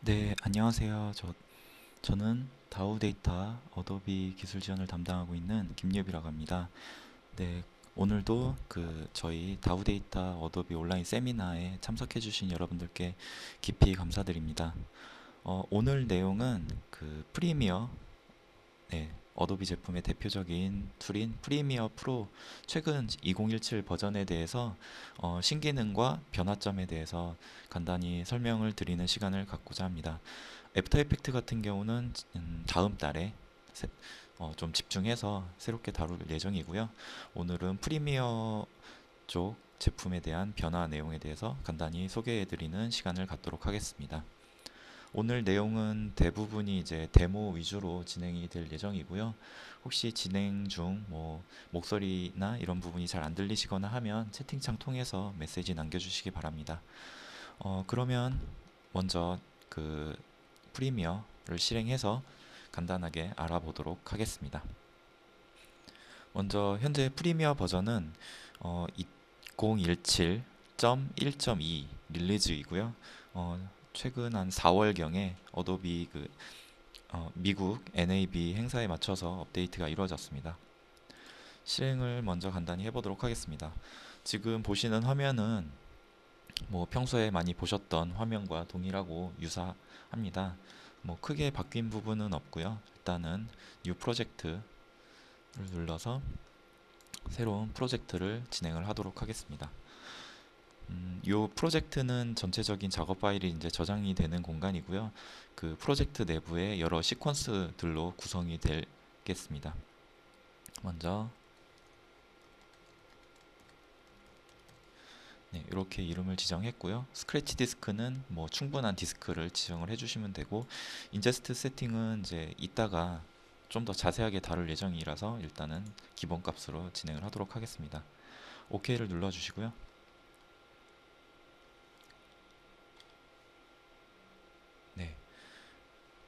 네, 안녕하세요. 저는 다우 데이터 어도비 기술 지원을 담당하고 있는 김예비라고 합니다. 네, 오늘도 저희 다우 데이터 어도비 온라인 세미나에 참석해 주신 여러분들께 깊이 감사드립니다. 오늘 내용은 프리미어, 네, 어도비 제품의 대표적인 툴인 프리미어 프로 최근 2017 버전에 대해서 신기능과 변화점에 대해서 간단히 설명을 드리는 시간을 갖고자 합니다. 애프터 이펙트 같은 경우는 다음 달에 좀 집중해서 새롭게 다룰 예정이고요. 오늘은 프리미어 쪽 제품에 대한 변화 내용에 대해서 간단히 소개해드리는 시간을 갖도록 하겠습니다. 오늘 내용은 대부분이 이제 데모 위주로 진행이 될 예정이고요. 혹시 진행 중 목소리나 이런 부분이 잘 안 들리시거나 하면 채팅창 통해서 메시지 남겨주시기 바랍니다. 그러면 먼저 프리미어를 실행해서 간단하게 알아보도록 하겠습니다. 먼저 현재 프리미어 버전은 2017.1.2 릴리즈이고요. 최근 한 4월경에 어도비 미국 NAB 행사에 맞춰서 업데이트가 이루어졌습니다. 실행을 먼저 간단히 해보도록 하겠습니다. 지금 보시는 화면은 평소에 많이 보셨던 화면과 동일하고 유사합니다. 크게 바뀐 부분은 없고요. 일단은 뉴 프로젝트를 눌러서 새로운 프로젝트를 진행을 하도록 하겠습니다. 이 프로젝트는 전체적인 작업 파일이 이제 저장이 되는 공간이고요. 그 프로젝트 내부에 여러 시퀀스들로 구성이 되겠습니다. 먼저 네, 이렇게 이름을 지정했고요. 스크래치 디스크는 충분한 디스크를 지정을 해주시면 되고, 인제스트 세팅은 이제 이따가 좀 더 자세하게 다룰 예정이라서 일단은 기본 값으로 진행을 하도록 하겠습니다. OK를 눌러주시고요. 네,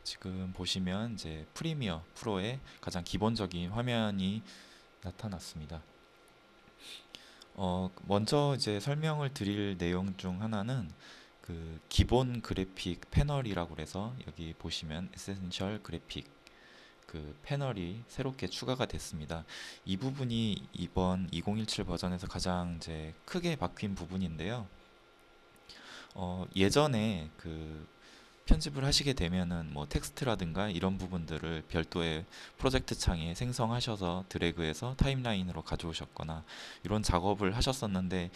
지금 보시면 이제 프리미어 프로의 가장 기본적인 화면이 나타났습니다. 먼저 이제 설명을 드릴 내용 중 하나는 기본 그래픽 패널이라고 해서 여기 보시면 에센셜 그래픽 패널이 새롭게 추가가 됐습니다. 이 부분이 이번 2017 버전에서 가장 이제 크게 바뀐 부분인데요. 예전에 편집을 하시게 되면은 텍스트라든가 이런 부분들을 별도의 프로젝트 창에 생성하셔서 드래그해서 타임라인으로 가져오셨거나 이런 작업을 하셨었는데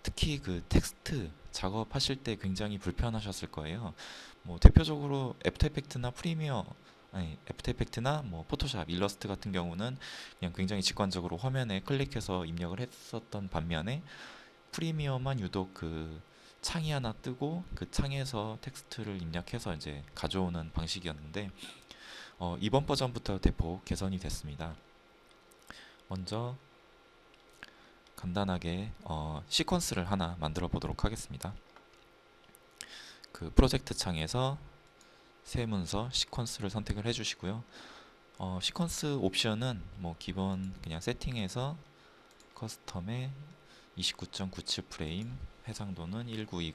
특히 텍스트 작업하실 때 굉장히 불편하셨을 거예요. 대표적으로 애프터 이펙트나 프리미어 아니 애프터 이펙트나 포토샵, 일러스트 같은 경우는 그냥 굉장히 직관적으로 화면에 클릭해서 입력을 했었던 반면에 프리미어만 유독 창이 하나 뜨고 그 창에서 텍스트를 입력해서 이제 가져오는 방식이었는데 이번 버전부터 대폭 개선이 됐습니다. 먼저 간단하게 시퀀스를 하나 만들어 보도록 하겠습니다. 프로젝트 창에서 새 문서 시퀀스를 선택을 해주시고요. 시퀀스 옵션은 기본 그냥 세팅해서 커스텀에 29.97 프레임, 해상도는 1920,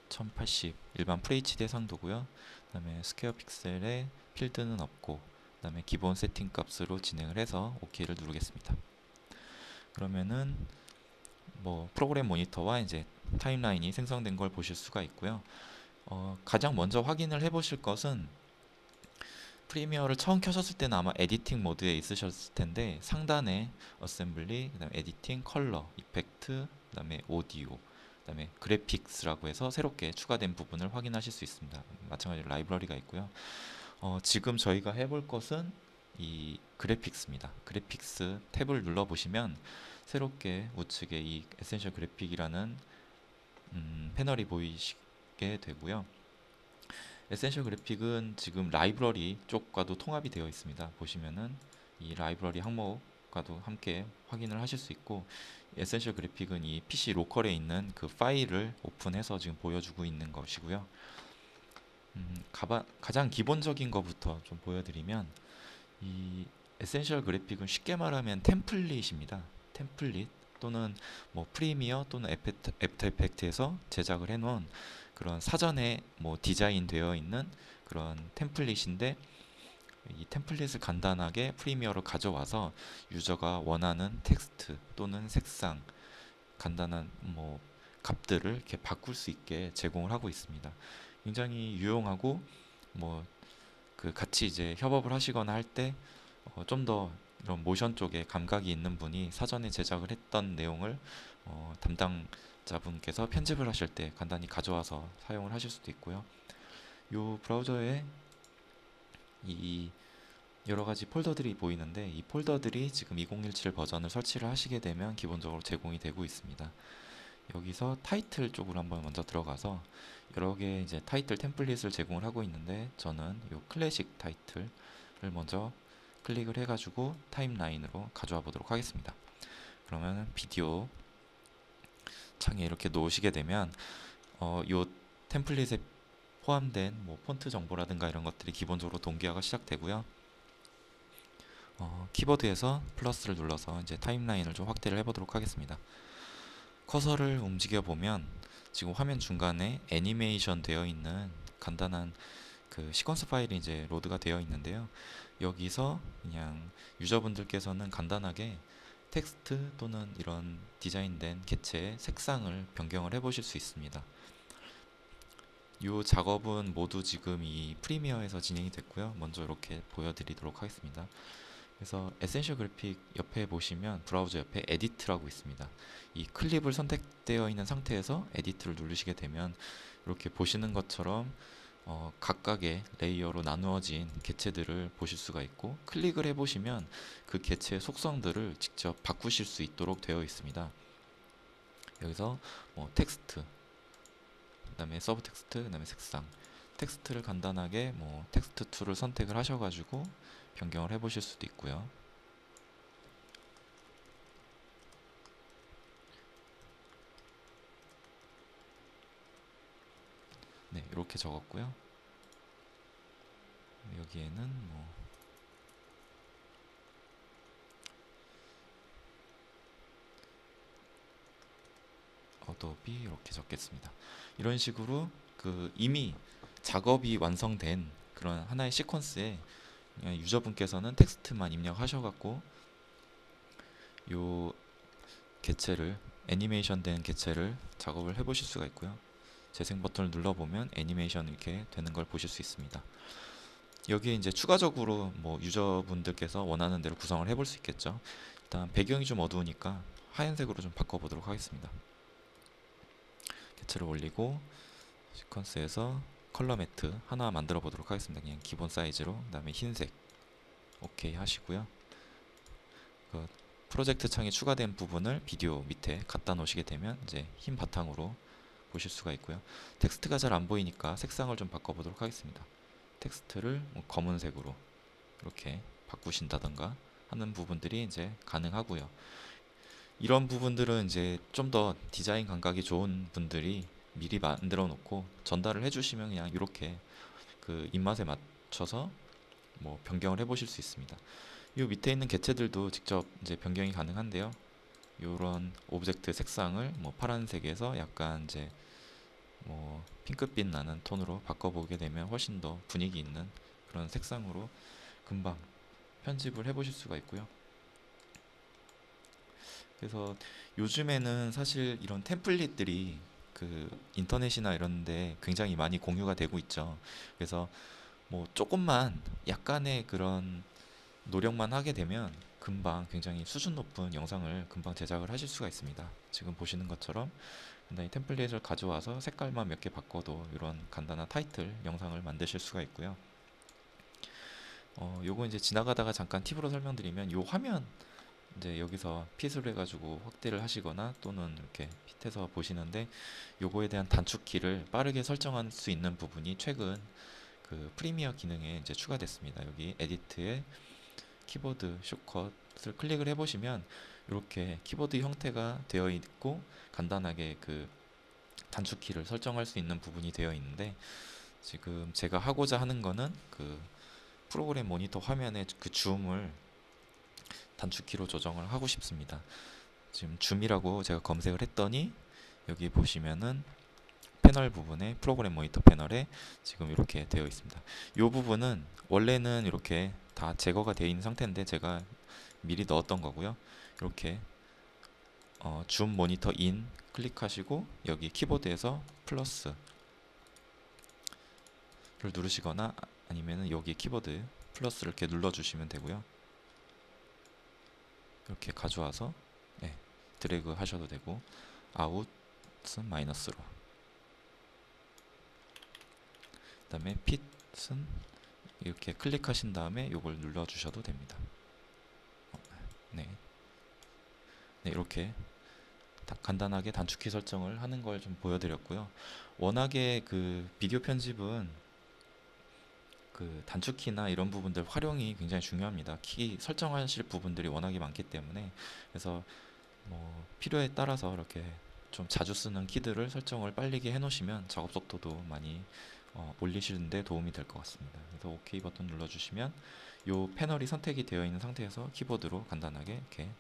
1080 일반 FHD 해상도고요. 그 다음에 스퀘어 픽셀에 필드는 없고, 그 다음에 기본 세팅 값으로 진행을 해서 OK를 누르겠습니다. 그러면은 프로그램 모니터와 이제 타임라인이 생성된 걸 보실 수가 있고요. 가장 먼저 확인을 해보실 것은 프리미어를 처음 켜셨을 때는 아마 에디팅 모드에 있으셨을 텐데 상단에 어셈블리, 그 다음에 에디팅, 컬러, 이펙트, 그 다음에 오디오, 그 다음에 그래픽스라고 해서 새롭게 추가된 부분을 확인하실 수 있습니다. 마찬가지로 라이브러리가 있고요. 지금 저희가 해볼 것은 이 그래픽스입니다. 그래픽스 탭을 눌러보시면 새롭게 우측에 이 에센셜 그래픽이라는 패널이 보이시게 되고요. 에센셜 그래픽은 지금 라이브러리 쪽과도 통합이 되어 있습니다. 보시면은 이 라이브러리 항목과도 함께 확인을 하실 수 있고, 에센셜 그래픽은 이 PC 로컬에 있는 그 파일을 오픈해서 지금 보여주고 있는 것이고요. 가장 기본적인 것부터 좀 보여드리면 이 에센셜 그래픽은 쉽게 말하면 템플릿입니다. 템플릿 또는 프리미어 또는 애프터 이펙트에서 제작을 해놓은 그런 사전에 뭐 디자인되어 있는 그런 템플릿인데, 이 템플릿을 간단하게 프리미어로 가져와서 유저가 원하는 텍스트 또는 색상, 간단한 뭐 값들을 이렇게 바꿀 수 있게 제공을 하고 있습니다. 굉장히 유용하고, 뭐 그 같이 이제 협업을 하시거나 할 때 좀 더 이런 모션 쪽에 감각이 있는 분이 사전에 제작을 했던 내용을 담당자분께서 편집을 하실 때 간단히 가져와서 사용을 하실 수도 있고요. 이 브라우저에 이 여러 가지 폴더들이 보이는데, 이 폴더들이 지금 2017 버전을 설치를 하시게 되면 기본적으로 제공이 되고 있습니다. 여기서 타이틀 쪽으로 한번 먼저 들어가서 여러 개 이제 타이틀 템플릿을 제공을 하고 있는데, 저는 이 클래식 타이틀을 먼저 클릭을 해가지고 타임라인으로 가져와 보도록 하겠습니다. 그러면 비디오 창에 이렇게 놓으시게 되면 이 템플릿에 포함된 뭐 폰트 정보라든가 이런 것들이 기본적으로 동기화가 시작되고요. 키보드에서 플러스를 눌러서 이제 타임라인을 좀 확대를 해보도록 하겠습니다. 커서를 움직여 보면 지금 화면 중간에 애니메이션 되어 있는 간단한 그 시퀀스 파일이 이제 로드가 되어 있는데요. 여기서 그냥 유저분들께서는 간단하게 텍스트 또는 이런 디자인된 개체의 색상을 변경을 해 보실 수 있습니다. 이 작업은 모두 지금 이 프리미어에서 진행이 됐고요. 먼저 이렇게 보여드리도록 하겠습니다. 그래서 에센셜 그래픽 옆에 보시면 브라우저 옆에 에디트라고 있습니다. 이 클립을 선택되어 있는 상태에서 에디트를 누르시게 되면 이렇게 보시는 것처럼 각각의 레이어로 나누어진 개체들을 보실 수가 있고, 클릭을 해보시면 그 개체의 속성들을 직접 바꾸실 수 있도록 되어 있습니다. 여기서 뭐 텍스트, 그 다음에 서브 텍스트, 그 다음에 색상, 텍스트를 간단하게 뭐 텍스트 툴을 선택을 하셔가지고 변경을 해보실 수도 있고요. 네, 이렇게 적었고요. 여기에는 뭐 어도비 이렇게 적겠습니다. 이런 식으로 그 이미 작업이 완성된 그런 하나의 시퀀스에 유저분께서는 텍스트만 입력하셔갖고 요 개체를, 애니메이션 된 개체를 작업을 해보실 수가 있고요. 재생 버튼을 눌러보면 애니메이션 이렇게 되는 걸 보실 수 있습니다. 여기에 이제 추가적으로 뭐 유저분들께서 원하는 대로 구성을 해볼 수 있겠죠. 일단 배경이 좀 어두우니까 하얀색으로 좀 바꿔보도록 하겠습니다. 개체를 올리고 시퀀스에서 컬러 매트 하나 만들어 보도록 하겠습니다. 그냥 기본 사이즈로. 그 다음에 흰색 오케이 하시고요. 그 프로젝트 창에 추가된 부분을 비디오 밑에 갖다 놓으시게 되면 이제 흰 바탕으로 보실 수가 있고요. 텍스트가 잘 안 보이니까 색상을 좀 바꿔보도록 하겠습니다. 텍스트를 뭐 검은색으로 이렇게 바꾸신다던가 하는 부분들이 이제 가능하고요. 이런 부분들은 이제 좀 더 디자인 감각이 좋은 분들이 미리 만들어 놓고 전달을 해주시면 그냥 이렇게 그 입맛에 맞춰서 뭐 변경을 해보실 수 있습니다. 이 밑에 있는 개체들도 직접 이제 변경이 가능한데요. 이런 오브젝트 색상을 뭐 파란색에서 약간 이제 뭐 핑크빛 나는 톤으로 바꿔보게 되면 훨씬 더 분위기 있는 그런 색상으로 금방 편집을 해보실 수가 있고요. 그래서 요즘에는 사실 이런 템플릿들이 그 인터넷이나 이런 데 굉장히 많이 공유가 되고 있죠. 그래서 뭐 조금만 약간의 그런 노력만 하게 되면 금방 굉장히 수준 높은 영상을 금방 제작을 하실 수가 있습니다. 지금 보시는 것처럼 간단히 템플릿을 가져와서 색깔만 몇 개 바꿔도 이런 간단한 타이틀 영상을 만드실 수가 있고요. 요거 이제 지나가다가 잠깐 팁으로 설명드리면, 요 화면 이제 여기서 핏으로 해가지고 확대를 하시거나 또는 이렇게 핏해서 보시는데, 요거에 대한 단축키를 빠르게 설정할 수 있는 부분이 최근 그 프리미어 기능에 이제 추가됐습니다. 여기 에디트에 키보드 숏컷을 클릭을 해보시면 이렇게 키보드 형태가 되어 있고 간단하게 그 단축키를 설정할 수 있는 부분이 되어 있는데, 지금 제가 하고자 하는 거는 그 프로그램 모니터 화면의 그 줌을 단축키로 조정을 하고 싶습니다. 지금 줌이라고 제가 검색을 했더니 여기 보시면은 패널 부분에 프로그램 모니터 패널에 지금 이렇게 되어 있습니다. 이 부분은 원래는 이렇게 다 제거가 되어 있는 상태인데 제가 미리 넣었던 거고요. 이렇게 줌 모니터 인 클릭하시고 여기 키보드에서 플러스를 누르시거나 아니면은 여기 키보드 플러스를 이렇게 눌러주시면 되고요. 이렇게 가져와서 드래그 하셔도 되고 아웃은 마이너스로, 그 다음에 핏은 이렇게 클릭하신 다음에 이걸 눌러주셔도 됩니다. 네, 이렇게 간단하게 단축키 설정을 하는 걸 좀 보여드렸고요. 워낙에 그 비디오 편집은 그 단축키나 이런 부분들 활용이 굉장히 중요합니다. 키 설정하실 부분들이 워낙에 많기 때문에, 그래서 뭐 필요에 따라서 이렇게 좀 자주 쓰는 키들을 설정을 빨리게 해놓으시면 작업 속도도 많이 올리시는데 도움이 될 것 같습니다. 그래서 OK 버튼 눌러주시면 이 패널이 선택이 되어 있는 상태에서 키보드로 간단하게 이렇게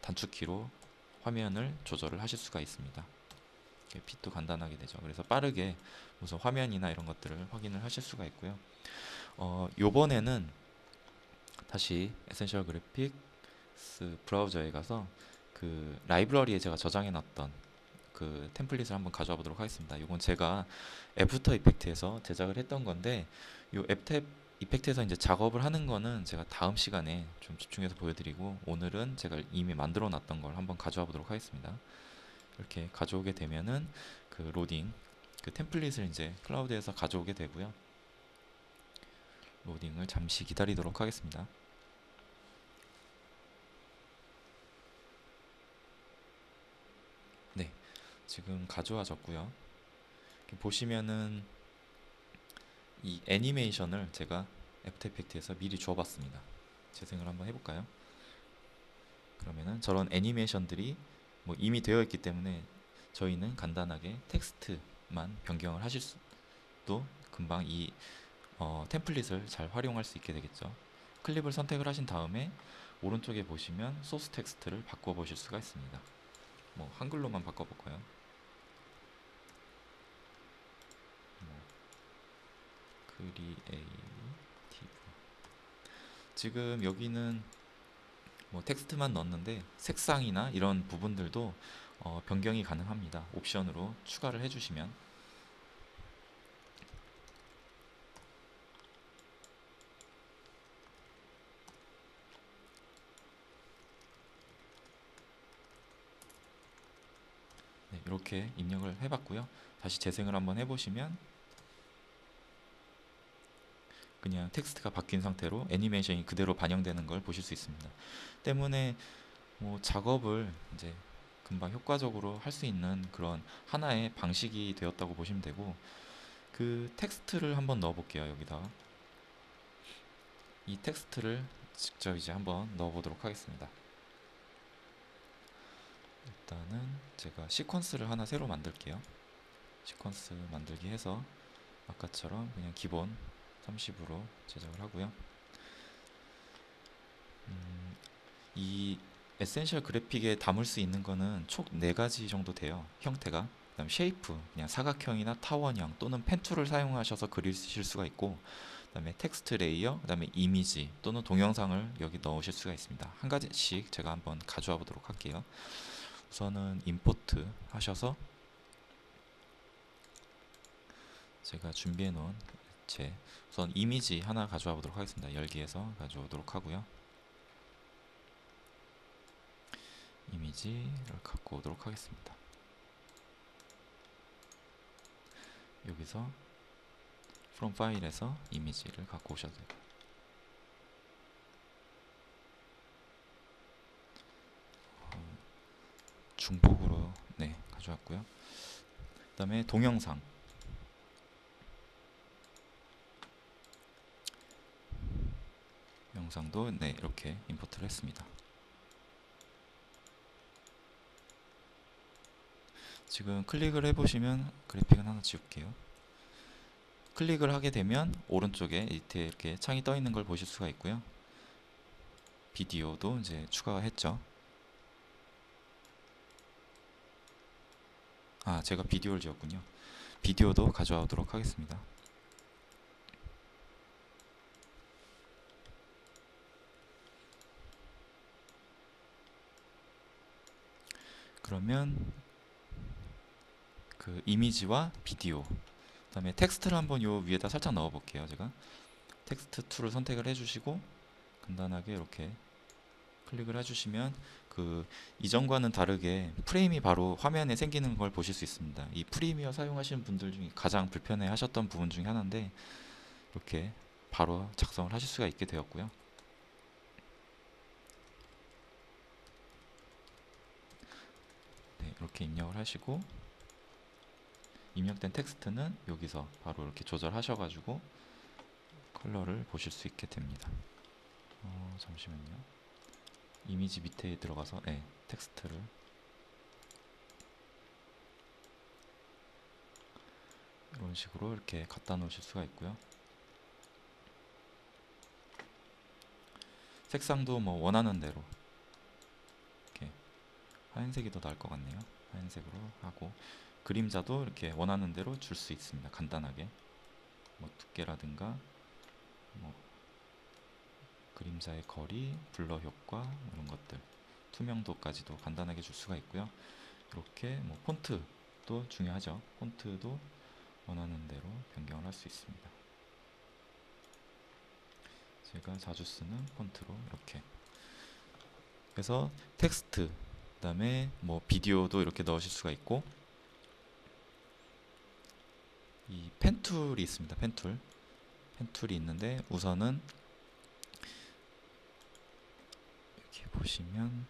단축키로 화면을 조절을 하실 수가 있습니다. 이렇게 핏도 간단하게 되죠. 그래서 빠르게 우선 화면이나 이런 것들을 확인을 하실 수가 있고요. 요번에는 다시 에센셜 그래픽스 브라우저에 가서 그 라이브러리에 제가 저장해 놨던 그 템플릿을 한번 가져와 보도록 하겠습니다. 이건 제가 애프터 이펙트에서 제작을 했던 건데, 요 애프터 이펙트에서 이제 작업을 하는 거는 제가 다음 시간에 좀 집중해서 보여드리고, 오늘은 제가 이미 만들어 놨던 걸 한번 가져와 보도록 하겠습니다. 이렇게 가져오게 되면은 그 로딩, 그 템플릿을 이제 클라우드에서 가져오게 되고요. 로딩을 잠시 기다리도록 하겠습니다. 네, 지금 가져와졌고요. 보시면은 이 애니메이션을 제가 애프터 이펙트에서 미리 주어봤습니다. 재생을 한번 해볼까요? 그러면은 저런 애니메이션들이 뭐 이미 되어 있기 때문에 저희는 간단하게 텍스트만 변경을 하실 수도 금방 이 템플릿을 잘 활용할 수 있게 되겠죠. 클립을 선택을 하신 다음에 오른쪽에 보시면 소스 텍스트를 바꿔보실 수가 있습니다. 뭐 한글로만 바꿔볼까요? 크리에이티브. 지금 여기는 뭐 텍스트만 넣었는데 색상이나 이런 부분들도 변경이 가능합니다. 옵션으로 추가를 해주시면. 네, 이렇게 입력을 해봤고요. 다시 재생을 한번 해보시면 그냥 텍스트가 바뀐 상태로 애니메이션이 그대로 반영되는 걸 보실 수 있습니다. 때문에 뭐 작업을 이제 금방 효과적으로 할 수 있는 그런 하나의 방식이 되었다고 보시면 되고, 그 텍스트를 한번 넣어 볼게요. 여기다 이 텍스트를 직접 이제 한번 넣어 보도록 하겠습니다. 일단은 제가 시퀀스를 하나 새로 만들게요. 시퀀스 만들기 해서 아까처럼 그냥 기본 30으로 제작을 하고요. 이 에센셜 그래픽에 담을 수 있는 거는 총 4가지 정도 돼요. 형태가. 그다음 쉐이프, 그냥 사각형이나 타원형 또는 펜 툴을 사용하셔서 그리실 수가 있고, 그다음에 텍스트 레이어, 그다음에 이미지 또는 동영상을 여기 넣으실 수가 있습니다. 한 가지씩 제가 한번 가져와 보도록 할게요. 우선은 임포트 하셔서 제가 준비해 놓은 제 우선 이미지 하나 가져와 보도록 하겠습니다. 열기에서 가져오도록 하고요. 이미지를 갖고 오도록 하겠습니다. 여기서 from 파일에서 이미지를 갖고 오셔도 되고, 중복으로 가져왔고요. 그 다음에 동영상도 이렇게 임포트를 했습니다. 지금 클릭을 해보시면 그래픽은 하나 지울게요. 클릭을 하게 되면 오른쪽에 이렇게 창이 떠 있는 걸 보실 수가 있고요. 비디오도 이제 추가했죠. 제가 비디오를 지었군요. 비디오도 가져오도록 하겠습니다. 그러면 그 이미지와 비디오, 그다음에 텍스트를 한번 요 위에다 살짝 넣어 볼게요. 제가 텍스트 툴을 선택을 해주시고 간단하게 이렇게 클릭을 해주시면 그 이전과는 다르게 프레임이 바로 화면에 생기는 걸 보실 수 있습니다. 이 프리미어 사용하시는 분들 중에 가장 불편해 하셨던 부분 중에 하나인데 이렇게 바로 작성을 하실 수가 있게 되었고요. 네, 이렇게 입력을 하시고 입력된 텍스트는 여기서 바로 이렇게 조절하셔가지고 컬러를 보실 수 있게 됩니다. 잠시만요. 이미지 밑에 들어가서 텍스트를 이런 식으로 이렇게 갖다 놓으실 수가 있고요. 색상도 뭐 원하는 대로 이렇게 하얀색이 더 나을 것 같네요. 하얀색으로 하고 그림자도 이렇게 원하는 대로 줄 수 있습니다. 간단하게 뭐 두께라든가 뭐 그림자의 거리, 블러 효과 이런 것들, 투명도까지도 간단하게 줄 수가 있고요. 이렇게 뭐 폰트도 중요하죠. 폰트도 원하는 대로 변경을 할 수 있습니다. 제가 자주 쓰는 폰트로 이렇게. 그래서 텍스트, 그다음에 뭐 비디오도 이렇게 넣으실 수가 있고 이 펜툴이 있습니다. 펜툴이 있는데 우선은 이렇게 보시면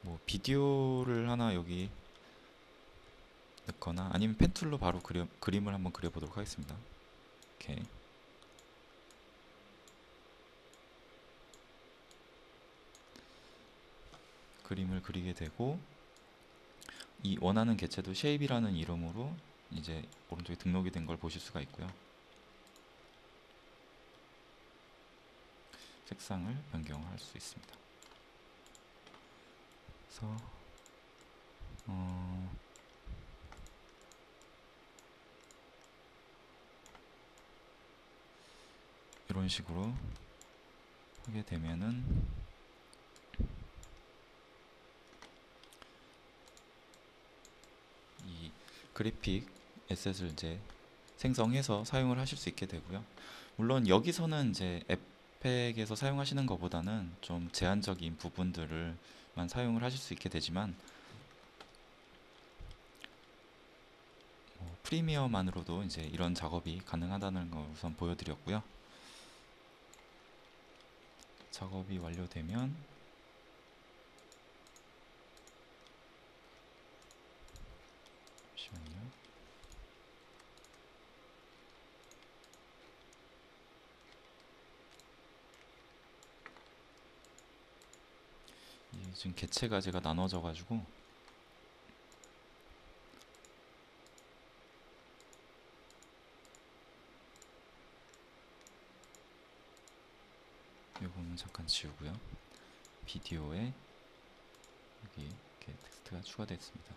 뭐 비디오를 하나 여기 넣거나 아니면 펜툴로 바로 그림을 한번 그려보도록 하겠습니다. 이렇게 그림을 그리게 되고 이 원하는 개체도 쉐입이라는 이름으로 이제 오른쪽에 등록이 된 걸 보실 수가 있고요. 색상을 변경할 수 있습니다. 그래서 이런 식으로 하게 되면은 이 그래픽 에셋을 이제 생성해서 사용을 하실 수 있게 되고요. 물론 여기서는 이제 앱팩에서 사용하시는 것보다는 좀 제한적인 부분들을만 사용을 하실 수 있게 되지만 프리미어만으로도 이제 이런 작업이 가능하다는 걸 우선 보여드렸고요. 작업이 완료되면 잠시만요. 지금 개체가 제가 나눠져 가지고 이거는 잠깐 지우고요. 비디오에 여기 이렇게 텍스트가 추가됐습니다.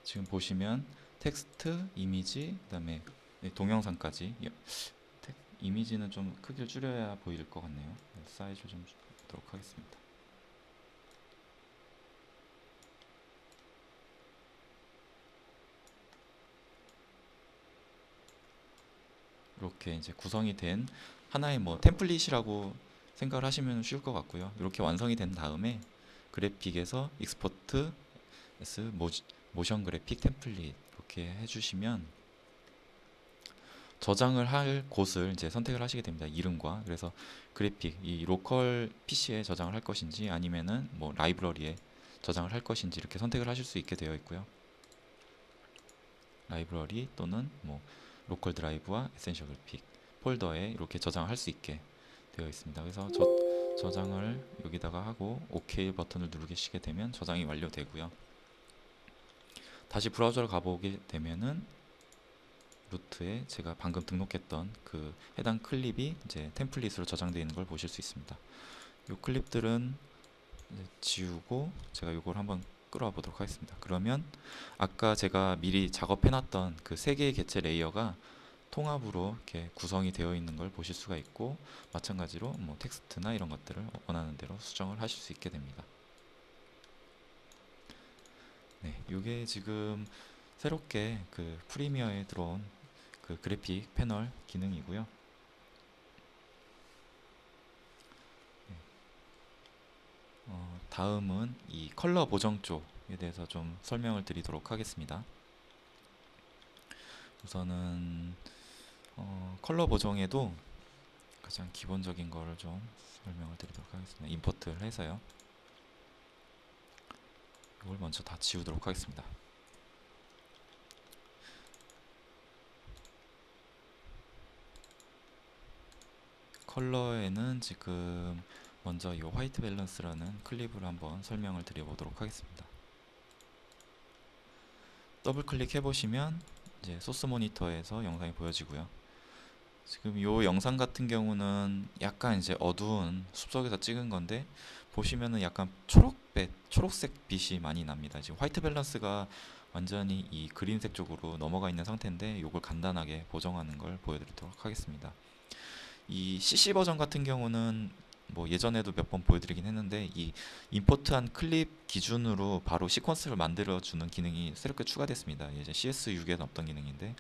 지금 보시면 텍스트, 이미지, 그다음에 동영상까지. 이미지는 좀 크기를 줄여야 보일 것 같네요. 사이즈 좀 줄이도록 하겠습니다. 이렇게 이제 구성이 된 하나의 뭐 템플릿이라고 생각을 하시면 쉬울 것 같고요. 이렇게 완성이 된 다음에 그래픽에서 익스포트 as 모션 그래픽 템플릿 이렇게 해주시면 저장을 할 곳을 이제 선택을 하시게 됩니다. 이름과. 그래서 그래픽 이 로컬 PC에 저장을 할 것인지 아니면은 뭐 라이브러리에 저장을 할 것인지 이렇게 선택을 하실 수 있게 되어 있고요. 라이브러리 또는 뭐 로컬 드라이브와 에센셜 그래픽 폴더에 이렇게 저장을 할 수 있게 되어 있습니다. 그래서 저장을 여기다가 하고 OK 버튼을 누르시게 되면 저장이 완료되고요. 다시 브라우저로 가보게 되면은 루트에 제가 방금 등록했던 그 해당 클립이 이제 템플릿으로 저장되어 있는 걸 보실 수 있습니다. 이 클립들은 이제 지우고 제가 이걸 한번 끌어와 보도록 하겠습니다. 그러면 아까 제가 미리 작업해 놨던 그 세 개의 개체 레이어가 통합으로 이렇게 구성이 되어 있는 걸 보실 수가 있고, 마찬가지로 뭐 텍스트나 이런 것들을 원하는 대로 수정을 하실 수 있게 됩니다. 네, 이게 지금 새롭게 그 프리미어에 들어온 그 그래픽 패널 기능이고요. 다음은 이 컬러 보정 쪽에 대해서 좀 설명을 드리도록 하겠습니다. 우선은 컬러 보정에도 가장 기본적인 거를 좀 설명을 드리도록 하겠습니다. 임포트를 해서요. 이걸 먼저 다 지우도록 하겠습니다. 컬러에는 지금 먼저 이 화이트 밸런스라는 클립을 한번 설명을 드려보도록 하겠습니다. 더블 클릭해 보시면 이제 소스 모니터에서 영상이 보여지고요. 지금 이 영상 같은 경우는 약간 이제 어두운 숲속에서 찍은 건데, 보시면은 약간 초록색 빛이 많이 납니다. 지금 화이트 밸런스가 완전히 이 그린색 쪽으로 넘어가 있는 상태인데, 이걸 간단하게 보정하는 걸 보여드리도록 하겠습니다. 이 CC 버전 같은 경우는 뭐 예전에도 몇 번 보여드리긴 했는데, 이 임포트한 클립 기준으로 바로 시퀀스를 만들어주는 기능이 새롭게 추가됐습니다. 이제 CS6에는 없던 기능인데,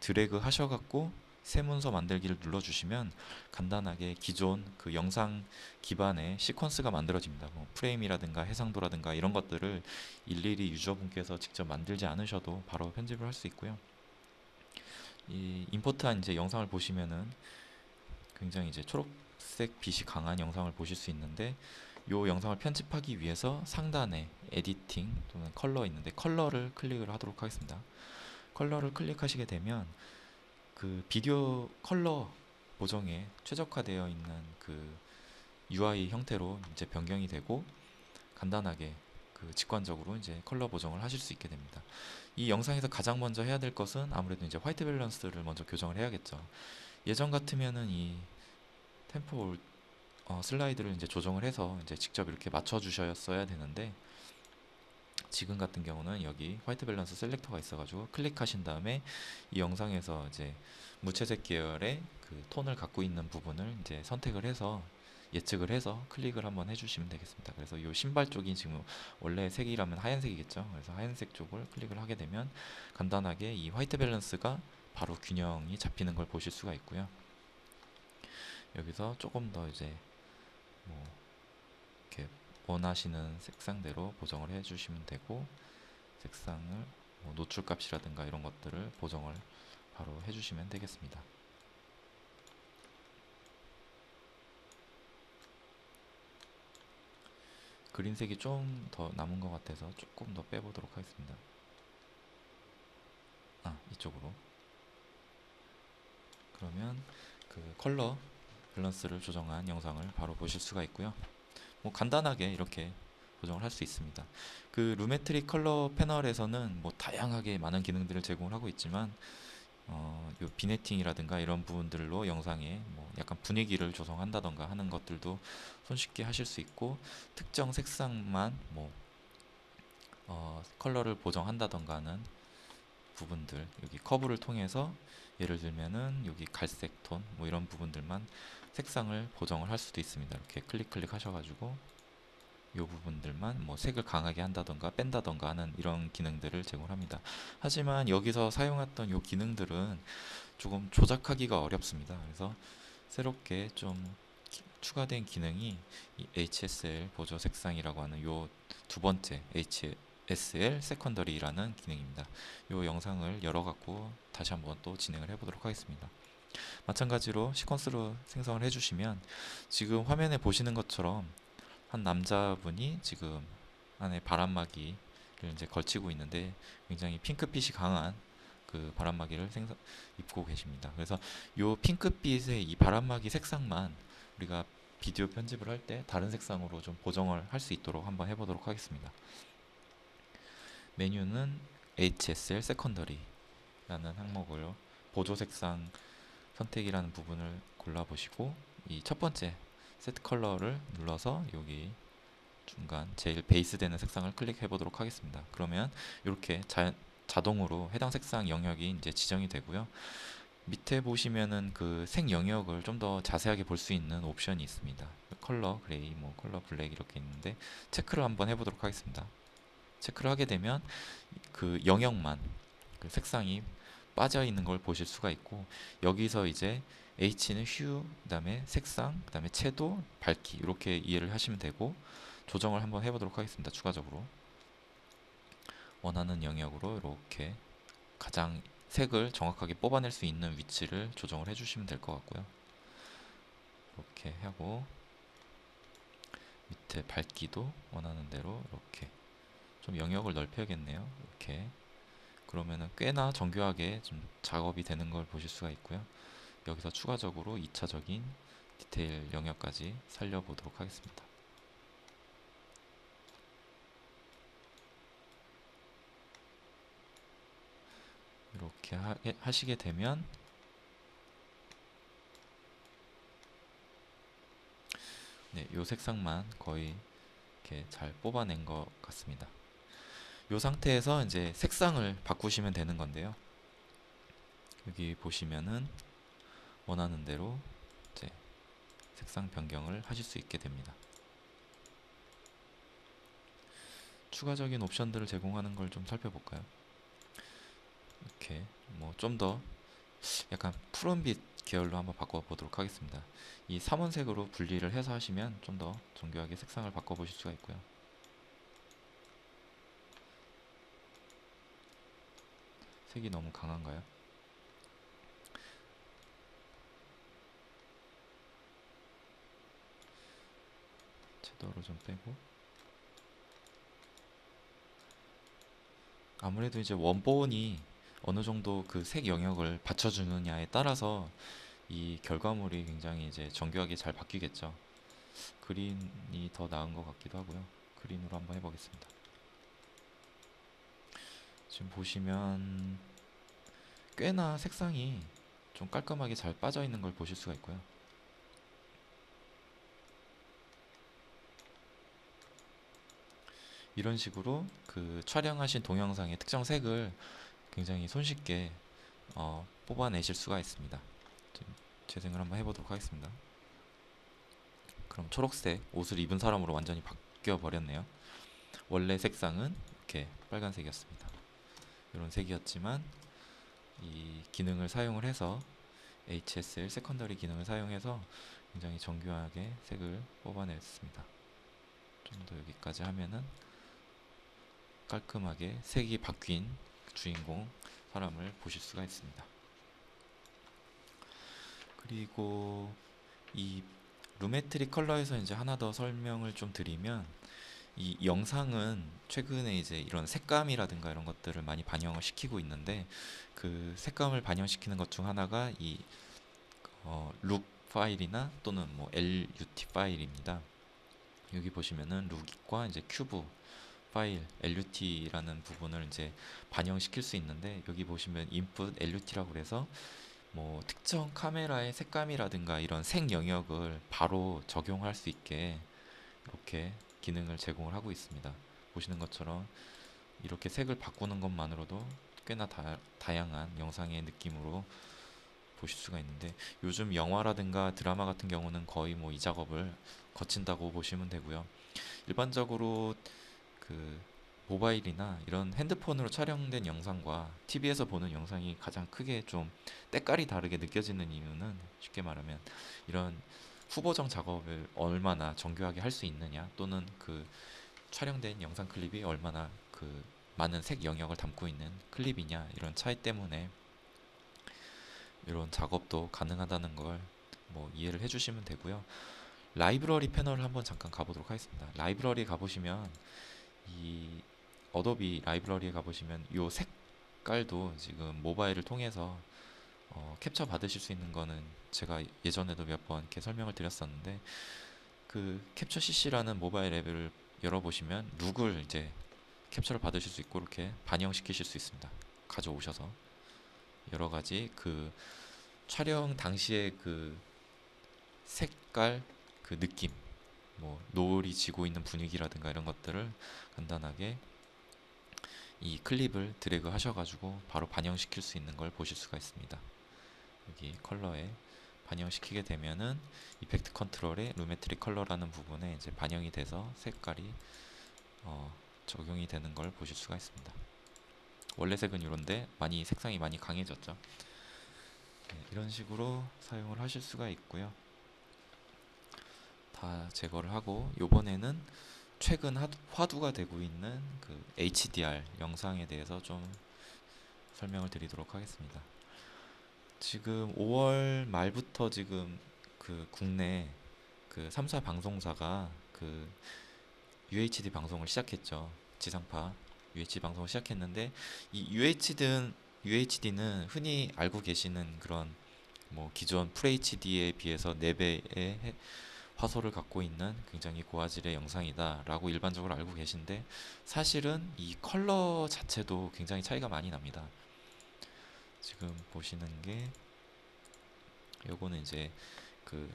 드래그 하셔갖고 새 문서 만들기를 눌러주시면 간단하게 기존 그 영상 기반의 시퀀스가 만들어집니다. 뭐 프레임이라든가 해상도라든가 이런 것들을 일일이 유저분께서 직접 만들지 않으셔도 바로 편집을 할 수 있고요. 이 임포트한 이제 영상을 보시면은 굉장히 이제 초록색 빛이 강한 영상을 보실 수 있는데, 이 영상을 편집하기 위해서 상단에 에디팅 또는 컬러 있는데 컬러를 클릭을 하도록 하겠습니다. 컬러를 클릭하시게 되면 그 비디오 컬러 보정에 최적화되어 있는 그 UI 형태로 이제 변경이 되고, 간단하게 그 직관적으로 이제 컬러 보정을 하실 수 있게 됩니다. 이 영상에서 가장 먼저 해야 될 것은 아무래도 이제 화이트 밸런스를 먼저 교정을 해야겠죠. 예전 같으면은 이 템포 슬라이드를 이제 조정을 해서 이제 직접 이렇게 맞춰 주셨어야 되는데, 지금 같은 경우는 여기 화이트 밸런스 셀렉터가 있어가지고 클릭하신 다음에 이 영상에서 이제 무채색 계열의 그 톤을 갖고 있는 부분을 이제 선택을 해서 예측을 해서 클릭을 한번 해주시면 되겠습니다. 그래서 이 신발 쪽이 지금 원래 색이라면 하얀색이겠죠. 그래서 하얀색 쪽을 클릭을 하게 되면 간단하게 이 화이트 밸런스가 바로 균형이 잡히는 걸 보실 수가 있고요. 여기서 조금 더 이제 뭐 이렇게 원하시는 색상대로 보정을 해주시면 되고, 색상을 뭐 노출값이라든가 이런 것들을 보정을 바로 해주시면 되겠습니다. 그린색이 좀 더 남은 것 같아서 조금 더 빼보도록 하겠습니다. 이쪽으로. 그러면 그 컬러 밸런스를 조정한 영상을 바로 보실 수가 있고요. 뭐 간단하게 이렇게 보정을 할 수 있습니다. 그 루메트릭 컬러 패널에서는 뭐 다양하게 많은 기능들을 제공을 하고 있지만, 요 비네팅이라든가 이런 부분들로 영상에 뭐 약간 분위기를 조성한다던가 하는 것들도 손쉽게 하실 수 있고, 특정 색상만 뭐 컬러를 보정한다던가 하는 부분들, 여기 커브를 통해서 예를 들면은 여기 갈색 톤 뭐 이런 부분들만 색상을 보정을 할 수도 있습니다. 이렇게 클릭 하셔가지고 이 부분들만 뭐 색을 강하게 한다던가 뺀다던가 하는 이런 기능들을 제공합니다. 하지만 여기서 사용했던 이 기능들은 조금 조작하기가 어렵습니다. 그래서 새롭게 좀 추가된 기능이 이 HSL 보조 색상이라고 하는 요 두 번째 HSL 세컨더리라는 기능입니다. 요 영상을 열어갖고 다시 한번 또 진행을 해보도록 하겠습니다. 마찬가지로 시퀀스로 생성을 해주시면 지금 화면에 보시는 것처럼 한 남자분이 지금 안에 바람막이를 이제 걸치고 있는데, 굉장히 핑크빛이 강한 그 바람막이를 입고 계십니다. 그래서 요 핑크빛의 이 바람막이 색상만 우리가 비디오 편집을 할 때 다른 색상으로 좀 보정을 할 수 있도록 한번 해보도록 하겠습니다. 메뉴는 HSL 세컨더리, 라는 항목을 보조 색상 선택이라는 부분을 골라보시고 이 첫 번째 세트 컬러를 눌러서 여기 중간 제일 베이스 되는 색상을 클릭해 보도록 하겠습니다. 그러면 이렇게 자동으로 해당 색상 영역이 이제 지정이 되고요. 밑에 보시면은 그 색 영역을 좀 더 자세하게 볼 수 있는 옵션이 있습니다. 컬러 그레이, 뭐 컬러 블랙 이렇게 있는데 체크를 한번 해보도록 하겠습니다. 체크를 하게 되면 그 영역만 그 색상이 빠져 있는 걸 보실 수가 있고, 여기서 이제 H는 휴, 그다음에 색상, 그다음에 채도, 밝기 이렇게 이해를 하시면 되고, 조정을 한번 해보도록 하겠습니다. 추가적으로 원하는 영역으로 이렇게 가장 색을 정확하게 뽑아낼 수 있는 위치를 조정을 해주시면 될 것 같고요. 이렇게 하고 밑에 밝기도 원하는 대로 이렇게 좀 영역을 넓혀야겠네요. 이렇게 그러면은 꽤나 정교하게 좀 작업이 되는 걸 보실 수가 있고요. 여기서 추가적으로 2차적인 디테일 영역까지 살려보도록 하겠습니다. 이렇게 하시게 되면 네, 요 색상만 거의 이렇게 잘 뽑아낸 것 같습니다. 요 상태에서 이제 색상을 바꾸시면 되는 건데요. 여기 보시면은 원하는 대로 이제 색상 변경을 하실 수 있게 됩니다. 추가적인 옵션들을 제공하는 걸 좀 살펴볼까요? 이렇게 뭐 좀 더 약간 푸른빛 계열로 한번 바꿔보도록 하겠습니다. 이 삼원색으로 분리를 해서 하시면 좀 더 정교하게 색상을 바꿔보실 수가 있고요. 색이 너무 강한가요? 채도를 좀 빼고, 아무래도 이제 원본이 어느 정도 그 색 영역을 받쳐주느냐에 따라서 이 결과물이 굉장히 이제 정교하게 잘 바뀌겠죠. 그린이 더 나은 것 같기도 하고요. 그린으로 한번 해보겠습니다. 지금 보시면 꽤나 색상이 좀 깔끔하게 잘 빠져 있는 걸 보실 수가 있고요. 이런 식으로 그 촬영하신 동영상의 특정 색을 굉장히 손쉽게 뽑아내실 수가 있습니다. 재생을 한번 해보도록 하겠습니다. 그럼 초록색 옷을 입은 사람으로 완전히 바뀌어 버렸네요. 원래 색상은 이렇게 빨간색이었습니다. 이런 색이었지만 이 기능을 사용을 해서 HSL 세컨더리 기능을 사용해서 굉장히 정교하게 색을 뽑아냈습니다. 좀 더 여기까지 하면은 깔끔하게 색이 바뀐 주인공 사람을 보실 수가 있습니다. 그리고 이 루메트릭 컬러에서 이제 하나 더 설명을 좀 드리면, 이 영상은 최근에 이제 이런 색감이라든가 이런 것들을 많이 반영을 시키고 있는데, 그 색감을 반영시키는 것 중 하나가 이 룩 파일이나 또는 뭐 LUT 파일입니다. 여기 보시면은 룩과 이제 큐브 파일 LUT라는 부분을 이제 반영시킬 수 있는데, 여기 보시면 input LUT라고 그래서 뭐 특정 카메라의 색감이라든가 이런 색 영역을 바로 적용할 수 있게 이렇게 기능을 제공을 하고 있습니다. 보시는 것처럼 이렇게 색을 바꾸는 것만으로도 꽤나 다양한 영상의 느낌으로 보실 수가 있는데, 요즘 영화라든가 드라마 같은 경우는 거의 뭐 이 작업을 거친다고 보시면 되고요. 일반적으로 그 모바일이나 이런 핸드폰으로 촬영된 영상과 TV에서 보는 영상이 가장 크게 좀 때깔이 다르게 느껴지는 이유는, 쉽게 말하면 이런 후보정 작업을 얼마나 정교하게 할 수 있느냐, 또는 그 촬영된 영상 클립이 얼마나 그 많은 색 영역을 담고 있는 클립이냐, 이런 차이 때문에 이런 작업도 가능하다는 걸 뭐 이해를 해주시면 되고요. 라이브러리 패널을 한번 잠깐 가보도록 하겠습니다. 라이브러리에 가보시면 이 어도비 라이브러리에 가보시면 이 색깔도 지금 모바일을 통해서 캡처 받으실 수 있는 거는 제가 예전에도 몇 번 이렇게 설명을 드렸었는데, 그 캡처 CC라는 모바일 앱을 열어보시면 룩을 이제 캡처를 받으실 수 있고 이렇게 반영시키실 수 있습니다. 가져오셔서 여러 가지 그 촬영 당시의 그 색깔, 그 느낌, 뭐 노을이 지고 있는 분위기라든가 이런 것들을 간단하게 이 클립을 드래그 하셔가지고 바로 반영시킬 수 있는 걸 보실 수가 있습니다. 여기 컬러에 반영시키게 되면은 이펙트 컨트롤에 루메트릭 컬러라는 부분에 이제 반영이 돼서 색깔이 적용이 되는 걸 보실 수가 있습니다. 원래 색은 이런데 많이 색상이 많이 강해졌죠. 네, 이런 식으로 사용을 하실 수가 있고요. 다 제거를 하고 요번에는 최근 화두가 되고 있는 그 HDR 영상에 대해서 좀 설명을 드리도록 하겠습니다. 지금 5월 말부터 지금 그 국내 그 3사 방송사가 그 UHD 방송을 시작했죠. 지상파 UHD 방송을 시작했는데 이 UHD는 흔히 알고 계시는 그런 뭐 기존 FHD에 비해서 4배의 화소를 갖고 있는 굉장히 고화질의 영상이다 라고 일반적으로 알고 계신데 사실은 이 컬러 자체도 굉장히 차이가 많이 납니다. 지금 보시는 게 요거는 이제 그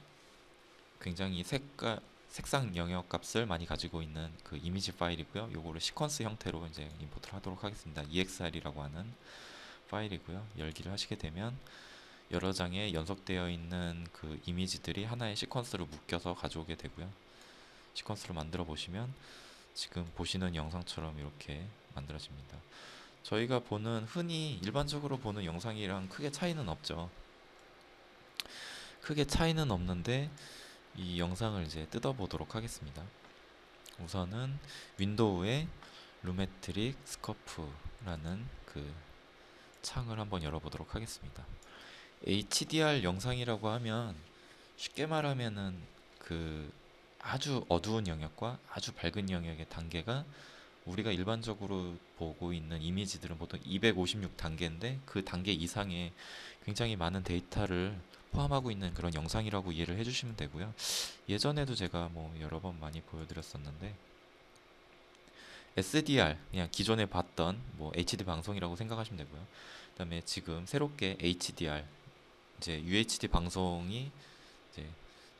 굉장히 색상 영역 값을 많이 가지고 있는 그 이미지 파일이고요. 요거를 시퀀스 형태로 이제 임포트를 하도록 하겠습니다. EXR이라고 하는 파일이고요. 열기를 하시게 되면 여러 장에 연속되어 있는 그 이미지들이 하나의 시퀀스로 묶여서 가져오게 되고요. 시퀀스로 만들어 보시면 지금 보시는 영상처럼 이렇게 만들어집니다. 저희가 보는 흔히 일반적으로 보는 영상이랑 크게 차이는 없죠. 크게 차이는 없는데 이 영상을 이제 뜯어 보도록 하겠습니다. 우선은 윈도우에 루메트릭 스코프라는 그 창을 한번 열어보도록 하겠습니다. HDR 영상이라고 하면 쉽게 말하면은 그 아주 어두운 영역과 아주 밝은 영역의 단계가 우리가 일반적으로 보고 있는 이미지들은 보통 256 단계인데 그 단계 이상의 굉장히 많은 데이터를 포함하고 있는 그런 영상이라고 이해를 해주시면 되고요. 예전에도 제가 뭐 여러 번 많이 보여드렸었는데 SDR 그냥 기존에 봤던 뭐 HD 방송이라고 생각하시면 되고요. 그다음에 지금 새롭게 HDR 이제 UHD 방송이 이제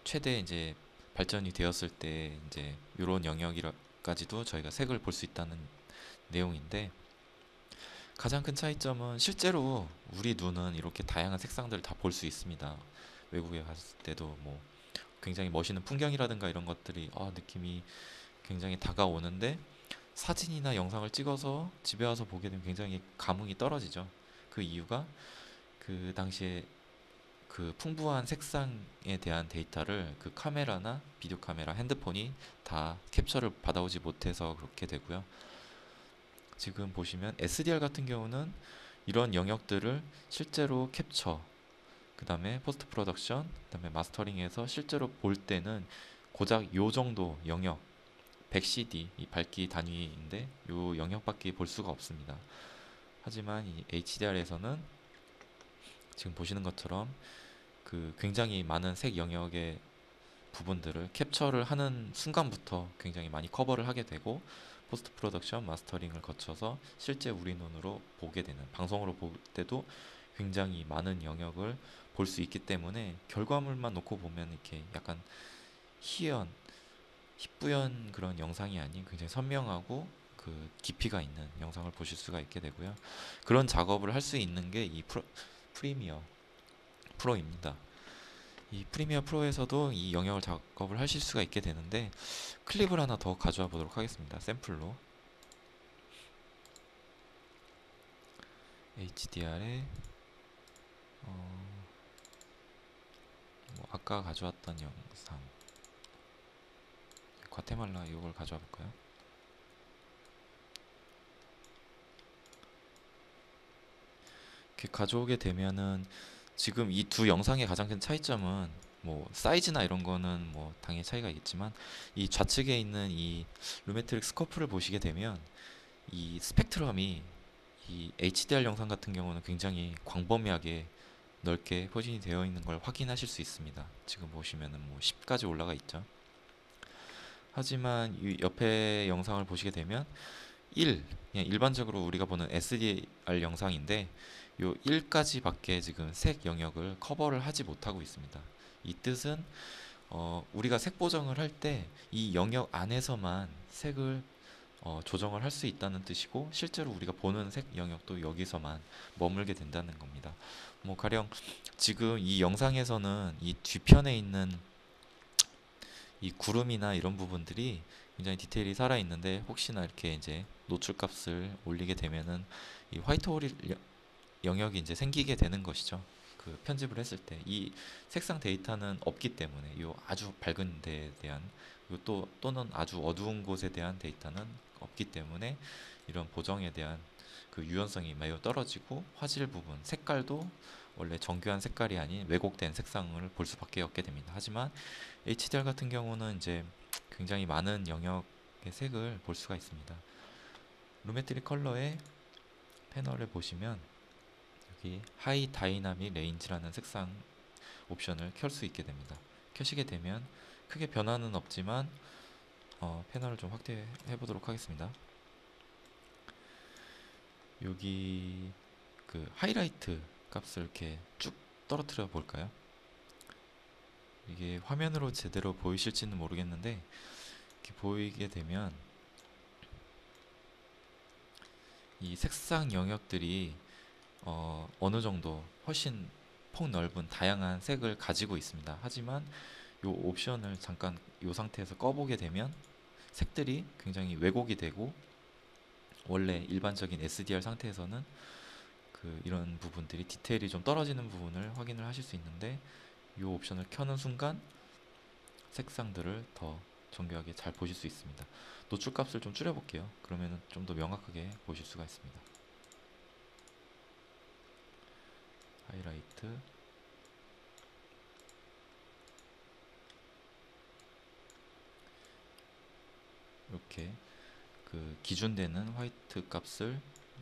최대 이제 발전이 되었을 때 이제 이런 영역까지도 저희가 색을 볼 수 있다는 내용인데 가장 큰 차이점은 실제로 우리 눈은 이렇게 다양한 색상들을 다 볼 수 있습니다. 외국에 갔을 때도 뭐 굉장히 멋있는 풍경이라든가 이런 것들이 느낌이 굉장히 다가오는데 사진이나 영상을 찍어서 집에 와서 보게 되면 굉장히 감흥이 떨어지죠. 그 이유가 그 당시에 그 풍부한 색상에 대한 데이터를 그 카메라나 비디오 카메라, 핸드폰이 다 캡처를 받아오지 못해서 그렇게 되고요. 지금 보시면 SDR 같은 경우는 이런 영역들을 실제로 캡처, 그 다음에 포스트 프로덕션, 그 다음에 마스터링해서 실제로 볼 때는 고작 요 정도 영역 100cd 이 밝기 단위인데 요 영역밖에 볼 수가 없습니다. 하지만 이 HDR에서는 지금 보시는 것처럼 그 굉장히 많은 색 영역의 부분들을 캡처를 하는 순간부터 굉장히 많이 커버를 하게 되고 포스트 프로덕션 마스터링을 거쳐서 실제 우리 눈으로 보게 되는 방송으로 볼 때도 굉장히 많은 영역을 볼 수 있기 때문에 결과물만 놓고 보면 이렇게 약간 희뿌연 그런 영상이 아닌 굉장히 선명하고 그 깊이가 있는 영상을 보실 수가 있게 되고요. 그런 작업을 할 수 있는 게 이 프리미어 프로입니다. 이 프리미어 프로에서도 이 영역을 작업을 하실 수가 있게 되는데 클립을 하나 더 가져와 보도록 하겠습니다. 샘플로 HDR에 뭐 아까 가져왔던 영상 과테말라 이걸 가져와 볼까요? 이렇게 가져오게 되면은 지금 이 두 영상의 가장 큰 차이점은 뭐 사이즈나 이런 거는 뭐 당연히 차이가 있겠지만 이 좌측에 있는 이 루메트릭 스코프를 보시게 되면 이 스펙트럼이 이 HDR 영상 같은 경우는 굉장히 광범위하게 넓게 포진이 되어 있는 걸 확인하실 수 있습니다. 지금 보시면은 뭐 10까지 올라가 있죠. 하지만 이 옆에 영상을 보시게 되면 1, 그냥 일반적으로 우리가 보는 SDR 영상인데 요 1까지밖에 지금 색 영역을 커버를 하지 못하고 있습니다. 이 뜻은 우리가 색 보정을 할 때 이 영역 안에서만 색을 조정을 할 수 있다는 뜻이고, 실제로 우리가 보는 색 영역도 여기서만 머물게 된다는 겁니다. 뭐 가령 지금 이 영상에서는 이 뒤편에 있는 이 구름이나 이런 부분들이 굉장히 디테일이 살아 있는데, 혹시나 이렇게 이제 노출 값을 올리게 되면은 이 화이트 홀 영역이 이제 생기게 되는 것이죠. 그 편집을 했을 때 이 색상 데이터는 없기 때문에, 요 아주 밝은 데에 대한 또는 아주 어두운 곳에 대한 데이터는 없기 때문에 이런 보정에 대한 그 유연성이 매우 떨어지고, 화질 부분 색깔도 원래 정교한 색깔이 아닌 왜곡된 색상을 볼 수밖에 없게 됩니다. 하지만 HDR 같은 경우는 이제 굉장히 많은 영역의 색을 볼 수가 있습니다. 루메트릭 컬러의 패널을 보시면 여기 하이 다이나믹 레인지라는 색상 옵션을 켤 수 있게 됩니다. 켜시게 되면 크게 변화는 없지만 패널을 좀 확대해 보도록 하겠습니다. 여기 그 하이라이트 값을 이렇게 쭉 떨어뜨려 볼까요? 이게 화면으로 제대로 보이실지는 모르겠는데, 이렇게 보이게 되면 이 색상 영역들이 어느 정도 훨씬 폭넓은 다양한 색을 가지고 있습니다. 하지만 이 옵션을 잠깐 이 상태에서 꺼보게 되면 색들이 굉장히 왜곡이 되고, 원래 일반적인 SDR 상태에서는 이런 부분들이 디테일이 좀 떨어지는 부분을 확인을 하실 수 있는데, 이 옵션을 켜는 순간 색상들을 더 정교하게 잘 보실 수 있습니다. 노출 값을 좀 줄여볼게요. 그러면 좀 더 명확하게 보실 수가 있습니다. 하이라이트, 이렇게 그 기준되는 화이트 값을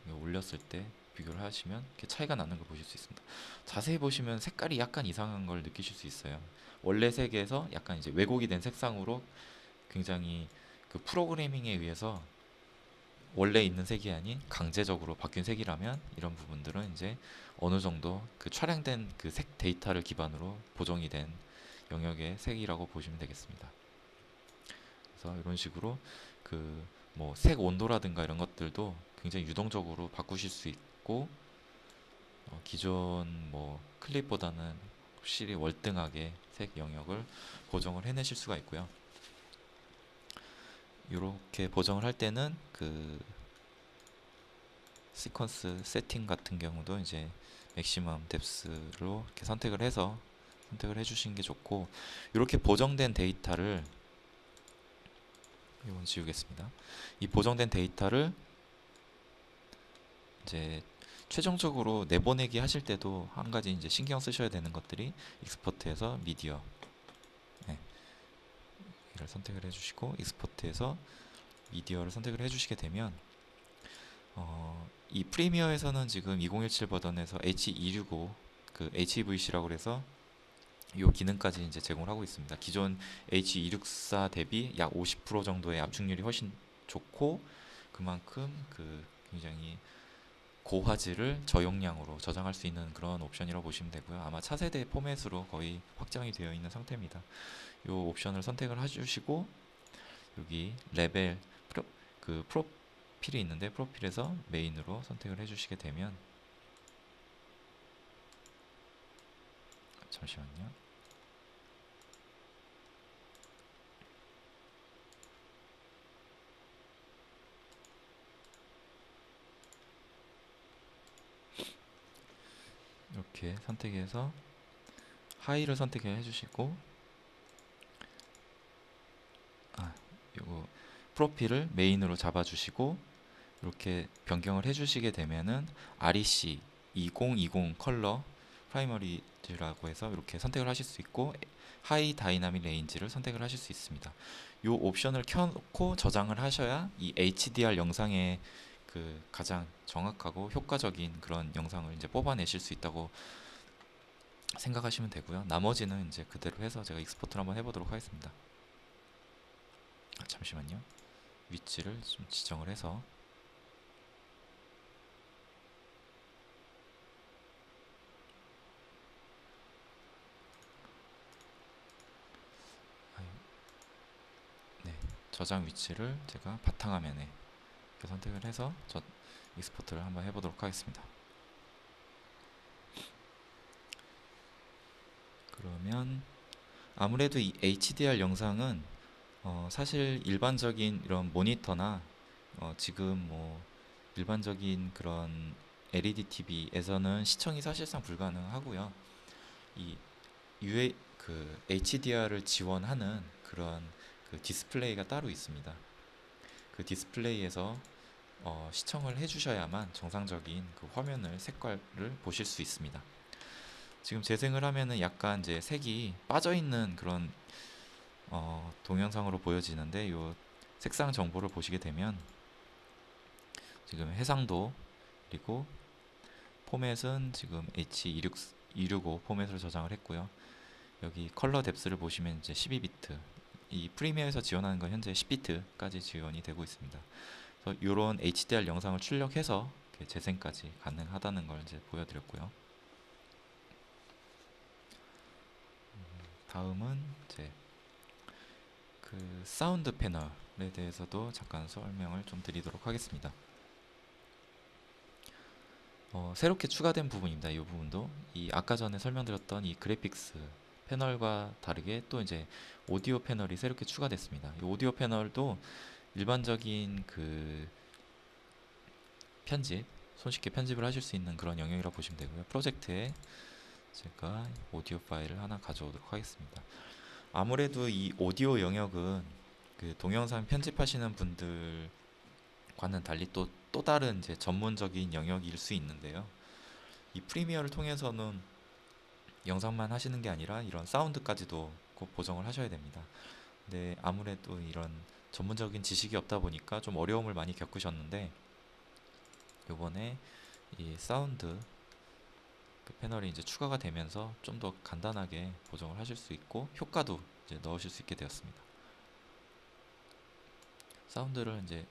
올렸을 때 비교를 하시면 이렇게 차이가 나는 걸 보실 수 있습니다. 자세히 보시면 색깔이 약간 이상한 걸 느끼실 수 있어요. 원래 색에서 약간 이제 왜곡이 된 색상으로 굉장히 그 프로그래밍에 의해서 원래 있는 색이 아닌 강제적으로 바뀐 색이라면, 이런 부분들은 이제 어느 정도 그 촬영된 그 색 데이터를 기반으로 보정이 된 영역의 색이라고 보시면 되겠습니다. 그래서 이런 식으로 그 뭐 색 온도라든가 이런 것들도 굉장히 유동적으로 바꾸실 수 있고, 기존 뭐 클립보다는 확실히 월등하게 색 영역을 보정을 해내실 수가 있고요. 이렇게 보정을 할 때는 그 시퀀스 세팅 같은 경우도 이제 맥시멈 뎁스로 이렇게 선택을 해서 선택을 해주시는 게 좋고, 이렇게 보정된 데이터를, 이건 지우겠습니다. 이 보정된 데이터를 이제 최종적으로 내보내기 하실 때도 한 가지 이제 신경 쓰셔야 되는 것들이, 익스포트에서 미디어, 네, 이를 선택을 해주시고 익스포트에서 미디어를 선택을 해주시게 되면 이 프리미어에서는 지금 2017 버전에서 H265 그 HEVC라고 그래서 이 기능까지 이제 제공을 하고 있습니다. 기존 H264 대비 약 50% 정도의 압축률이 훨씬 좋고, 그만큼 그 굉장히 고화질을 저용량으로 저장할 수 있는 그런 옵션이라고 보시면 되고요. 아마 차세대 포맷으로 거의 확장이 되어 있는 상태입니다. 이 옵션을 선택을 해주시고, 여기 레벨 그 프로필이 있는데, 프로필에서 메인으로 선택을 해주시게 되면, 잠시만요. 이렇게 선택해서 하이를 선택해 주시고, 요거 프로필을 메인으로 잡아 주시고, 이렇게 변경을 해 주시게 되면은 REC 2020 컬러 프라이머리즈라고 해서 이렇게 선택을 하실 수 있고, 하이 다이나믹 레인지를 선택을 하실 수 있습니다. 이 옵션을 켜놓고 저장을 하셔야 이 HDR 영상의 그 가장 정확하고 효과적인 그런 영상을 이제 뽑아내실 수 있다고 생각하시면 되고요. 나머지는 이제 그대로 해서 제가 익스포트를 한번 해보도록 하겠습니다. 잠시만요. 위치를 좀 지정을 해서 저장 위치를 제가 바탕화면에 이렇게 선택을 해서 익스포트를 한번 해보도록 하겠습니다. 그러면 아무래도 이 HDR 영상은 사실 일반적인 이런 모니터나 지금 뭐 일반적인 그런 LED TV에서는 시청이 사실상 불가능하고요. 이 그 HDR을 지원하는 그런 그 디스플레이가 따로 있습니다. 그 디스플레이에서 시청을 해주셔야만 정상적인 그 화면을 색깔을 보실 수 있습니다. 지금 재생을 하면은 약간 이제 색이 빠져 있는 그런 동영상으로 보여지는데 이 색상 정보를 보시게 되면 지금 해상도 그리고 포맷은 지금 H265 포맷으로 저장을 했고요. 여기 컬러 뎁스를 보시면 이제 12비트, 이 프리미어에서 지원하는 건 현재 10비트까지 지원이 되고 있습니다. 그래서 이런 HDR 영상을 출력해서 재생까지 가능하다는 걸 이제 보여드렸고요. 다음은 이제 그 사운드 패널에 대해서도 잠깐 설명을 좀 드리도록 하겠습니다. 새롭게 추가된 부분입니다. 이 부분도 이 아까 전에 설명드렸던 이 그래픽스 패널과 다르게 또 이제 오디오 패널이 새롭게 추가됐습니다. 이 오디오 패널도 일반적인 그 손쉽게 편집을 하실 수 있는 그런 영역이라고 보시면 되고요. 프로젝트에 제가 오디오 파일을 하나 가져오도록 하겠습니다. 아무래도 이 오디오 영역은 그 동영상 편집하시는 분들과는 달리 또 다른 이제 전문적인 영역일 수 있는데요. 이 프리미어를 통해서는 영상만 하시는 게 아니라 이런 사운드까지도 꼭 보정을 하셔야 됩니다. 근데 아무래도 이런 전문적인 지식이 없다 보니까 좀 어려움을 많이 겪으셨는데, 요번에 이 사운드 그 패널이 이제 추가가 되면서 좀 더 간단하게 보정을 하실 수 있고 효과도 이제 넣으실 수 있게 되었습니다. 사운드를 이제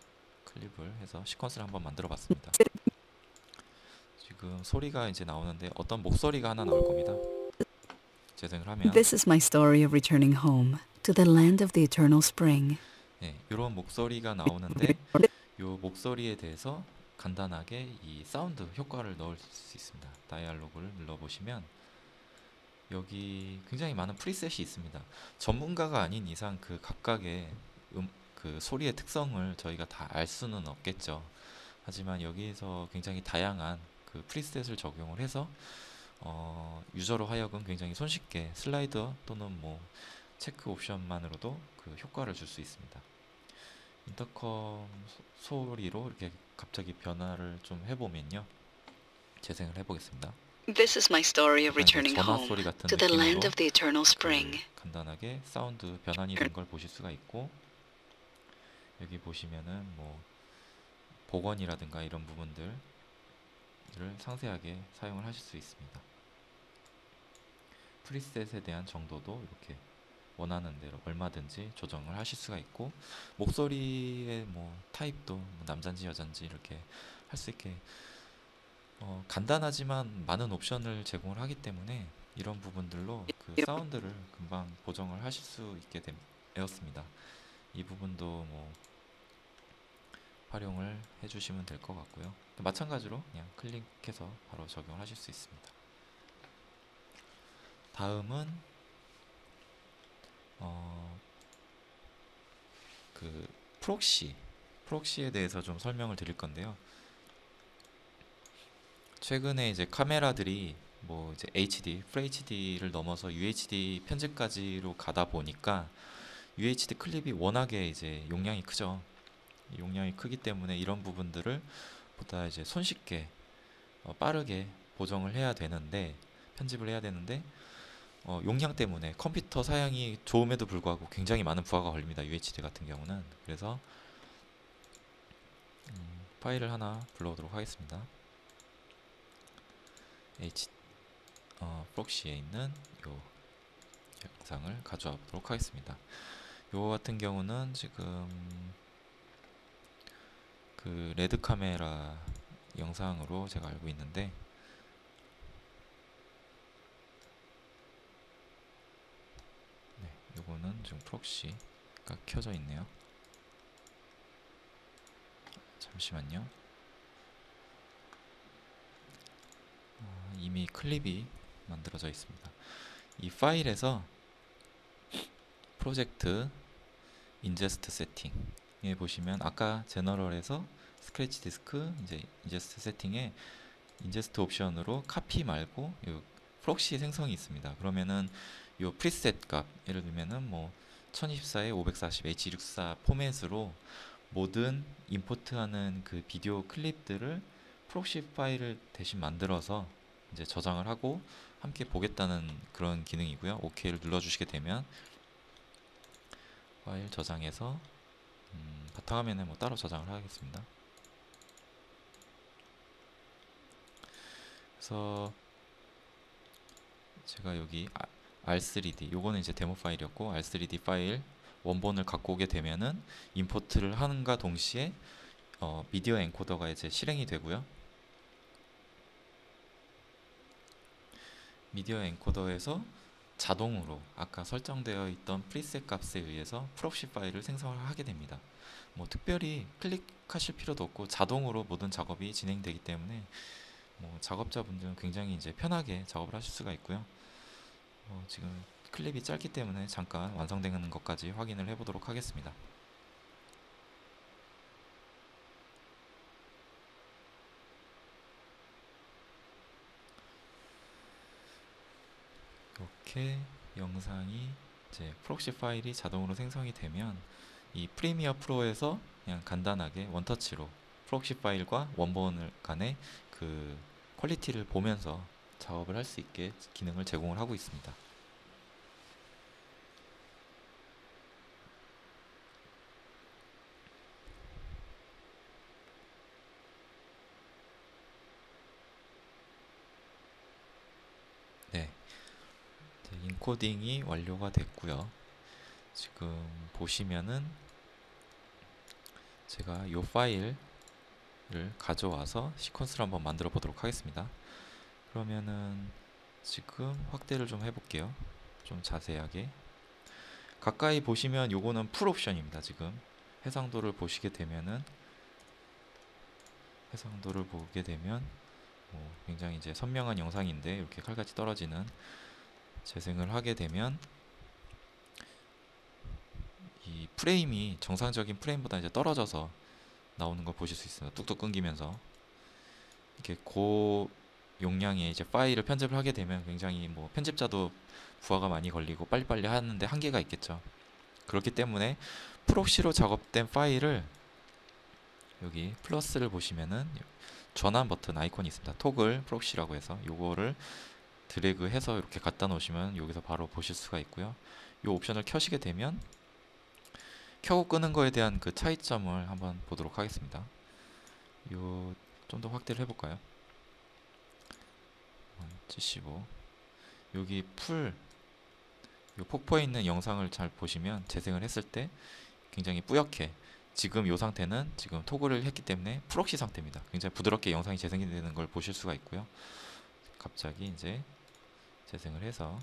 클립을 해서 시퀀스를 한번 만들어 봤습니다. 지금 소리가 이제 나오는데 어떤 목소리가 하나 나올 겁니다. 재생을 하면 This is my story of returning home to the land of the eternal spring. 이런 목소리가 나오는데 이 목소리에 대해서 간단하게 이 사운드 효과를 넣을 수 있습니다. 다이얼로그를 눌러보시면 여기 굉장히 많은 프리셋이 있습니다. 전문가가 아닌 이상 그 각각의 그 소리의 특성을 저희가 다 알 수는 없겠죠. 하지만 여기에서 굉장히 다양한 그 프리셋을 적용을 해서 유저로 하여금 굉장히 손쉽게 슬라이더 또는 뭐 체크 옵션만으로도 그 효과를 줄 수 있습니다. 인터컴 소리로 이렇게 갑자기 변화를 좀 해보면요. 재생을 해보겠습니다. This is my story of 약간 이제 returning 전화 home 소리 같은 to the land 느낌으로 of the eternal spring. 간단하게 사운드 변환이 된 걸 보실 수가 있고, 여기 보시면은 뭐 복원이라든가 이런 부분들을 상세하게 사용을 하실 수 있습니다. 프리셋에 대한 정도도 이렇게 원하는 대로 얼마든지 조정을 하실 수가 있고, 목소리의 뭐 타입도 뭐 남잔지 여잔지 이렇게 할 수 있게 간단하지만 많은 옵션을 제공을 하기 때문에 이런 부분들로 그 사운드를 금방 보정을 하실 수 있게 되었습니다. 이 부분도 뭐 활용을 해주시면 될 것 같고요. 마찬가지로 그냥 클릭해서 바로 적용을 하실 수 있습니다. 다음은 그 프록시에 대해서 좀 설명을 드릴 건데요. 최근에 이제 카메라들이 뭐 이제 HD, FHD를 넘어서 UHD 편집까지로 가다 보니까 UHD 클립이 워낙에 이제 용량이 크죠. 용량이 크기 때문에 이런 부분들을 보다 이제 손쉽게 빠르게 보정을 해야 되는데, 편집을 해야 되는데 용량 때문에 컴퓨터 사양이 좋음에도 불구하고 굉장히 많은 부하가 걸립니다. UHD 같은 경우는. 그래서 파일을 하나 불러오도록 하겠습니다. 프록시에 있는 요 영상을 가져와 보도록 하겠습니다. 요 같은 경우는 지금 그 레드 카메라 영상으로 제가 알고 있는데, 요거는 지금 프록시가 켜져 있네요. 잠시만요. 이미 클립이 만들어져 있습니다. 이 파일에서 프로젝트 인제스트 세팅에 보시면 아까 제너럴에서 스크래치 디스크 이제 인제스트 세팅에 인제스트 옵션으로 카피 말고 요 프록시 생성이 있습니다. 그러면은 요 프리셋 값 예를 들면은 뭐 1024에 540 H264 포맷으로 모든 임포트하는 그 비디오 클립들을 프록시 파일을 대신 만들어서 이제 저장을 하고 함께 보겠다는 그런 기능이고요. OK를 눌러주시게 되면 파일 저장해서 바탕화면에 뭐 따로 저장을 하겠습니다. 그래서 제가 여기 R3D 요거는 이제 데모 파일이었고 R3D 파일 원본을 갖고 오게 되면은 임포트를 하는가 동시에 미디어 엔코더가 이제 실행이 되고요. 미디어 엔코더에서 자동으로 아까 설정되어 있던 프리셋 값에 의해서 프록시 파일을 생성을 하게 됩니다. 뭐 특별히 클릭하실 필요도 없고 자동으로 모든 작업이 진행되기 때문에 뭐 작업자분들은 굉장히 이제 편하게 작업을 하실 수가 있고요. 지금 클립이 짧기 때문에 잠깐 완성되는 것까지 확인을 해보도록 하겠습니다. 이렇게 영상이 이제 프록시 파일이 자동으로 생성이 되면 이 프리미어 프로에서 그냥 간단하게 원터치로 프록시 파일과 원본 간의 그 퀄리티를 보면서 작업을 할 수 있게 기능을 제공을 하고 있습니다. 네, 인코딩이 완료가 됐고요. 지금 보시면은 제가 이 파일을 가져와서 시퀀스를 한번 만들어 보도록 하겠습니다. 그러면은 지금 확대를 좀 해볼게요. 좀 자세하게. 가까이 보시면 요거는 풀 옵션입니다. 지금 해상도를 보시게 되면은 해상도를 보게 되면 굉장히 이제 선명한 영상인데 이렇게 칼같이 떨어지는 재생을 하게 되면 이 프레임이 정상적인 프레임보다 이제 떨어져서 나오는 걸 보실 수 있습니다. 뚝뚝 끊기면서 이렇게 고 용량의 이제 파일을 편집을 하게 되면 굉장히 뭐 편집자도 부하가 많이 걸리고 빨리빨리 하는데 한계가 있겠죠. 그렇기 때문에 프록시로 작업된 파일을 여기 플러스를 보시면은 전환 버튼 아이콘이 있습니다. 토글 프록시라고 해서 요거를 드래그 해서 이렇게 갖다 놓으시면 여기서 바로 보실 수가 있고요. 요 옵션을 켜시게 되면 켜고 끄는 거에 대한 그 차이점을 한번 보도록 하겠습니다. 요 좀 더 확대를 해볼까요? 75 여기 풀 요 폭포에 있는 영상을 잘 보시면 재생을 했을 때 굉장히 뿌옇게 지금 이 상태는 지금 토글을 했기 때문에 프록시 상태입니다. 굉장히 부드럽게 영상이 재생이 되는 걸 보실 수가 있고요. 갑자기 이제 재생을 해서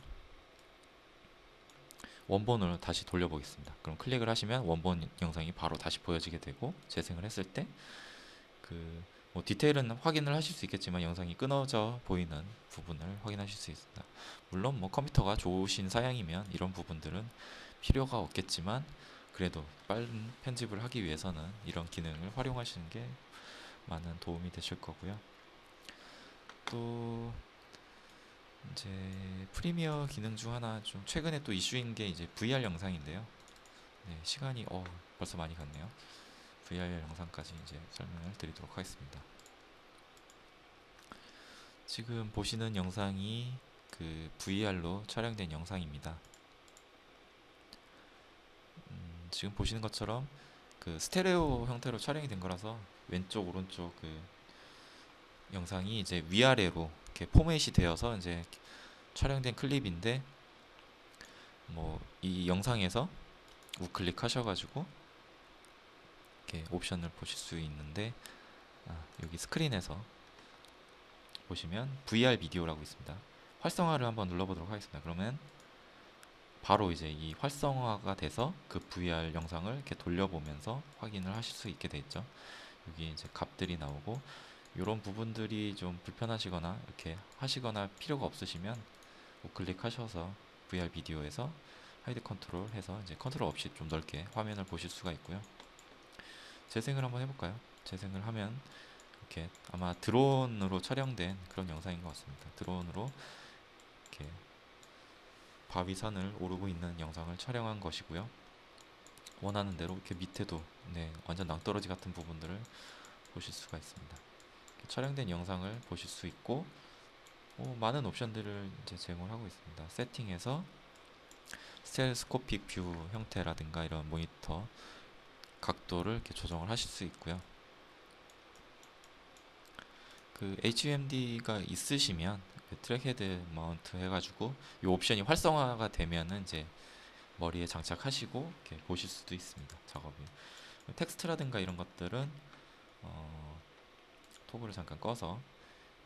원본으로 다시 돌려보겠습니다. 그럼 클릭을 하시면 원본 영상이 바로 다시 보여지게 되고 재생을 했을 때 뭐 디테일은 확인을 하실 수 있겠지만 영상이 끊어져 보이는 부분을 확인하실 수 있습니다. 물론 뭐 컴퓨터가 좋으신 사양이면 이런 부분들은 필요가 없겠지만 그래도 빠른 편집을 하기 위해서는 이런 기능을 활용하시는 게 많은 도움이 되실 거고요. 또 이제 프리미어 기능 중 하나 좀 최근에 또 이슈인 게 이제 VR 영상인데요. 네, 시간이 벌써 많이 갔네요. VR 영상까지 이제 설명을 드리도록 하겠습니다. 지금 보시는 영상이 그 VR로 촬영된 영상입니다. 지금 보시는 것처럼 그 스테레오 형태로 촬영이 된 거라서 왼쪽 오른쪽 그 영상이 이제 위아래로 이렇게 포맷이 되어서 이제 촬영된 클립인데 뭐 이 영상에서 우클릭 하셔가지고 이렇게 옵션을 보실 수 있는데 여기 스크린에서 보시면 VR 비디오라고 있습니다. 활성화를 한번 눌러보도록 하겠습니다. 그러면 바로 이제 이 활성화가 돼서 그 VR 영상을 이렇게 돌려보면서 확인을 하실 수 있게 되죠. 여기 이제 값들이 나오고, 이런 부분들이 좀 불편하시거나 이렇게 하시거나 필요가 없으시면 우클릭하셔서 VR 비디오에서 하이드 컨트롤 해서 이제 컨트롤 없이 좀 넓게 화면을 보실 수가 있고요. 재생을 한번 해볼까요? 재생을 하면 이렇게 아마 드론으로 촬영된 그런 영상인 것 같습니다. 드론으로 이렇게 바위산을 오르고 있는 영상을 촬영한 것이고요. 원하는 대로 이렇게 밑에도 완전 낭떠러지 같은 부분들을 보실 수가 있습니다. 촬영된 영상을 보실 수 있고, 많은 옵션들을 이제 제공하고 있습니다. 세팅에서 스텔스코픽 뷰 형태라든가 이런 모니터 각도를 이렇게 조정을 하실 수 있고요. 그 HUMD가 있으시면 그 트랙 헤드 마운트 해가지고 이 옵션이 활성화가 되면은 이제 머리에 장착하시고 이렇게 보실 수도 있습니다. 작업이. 텍스트라든가 이런 것들은 토글을 잠깐 꺼서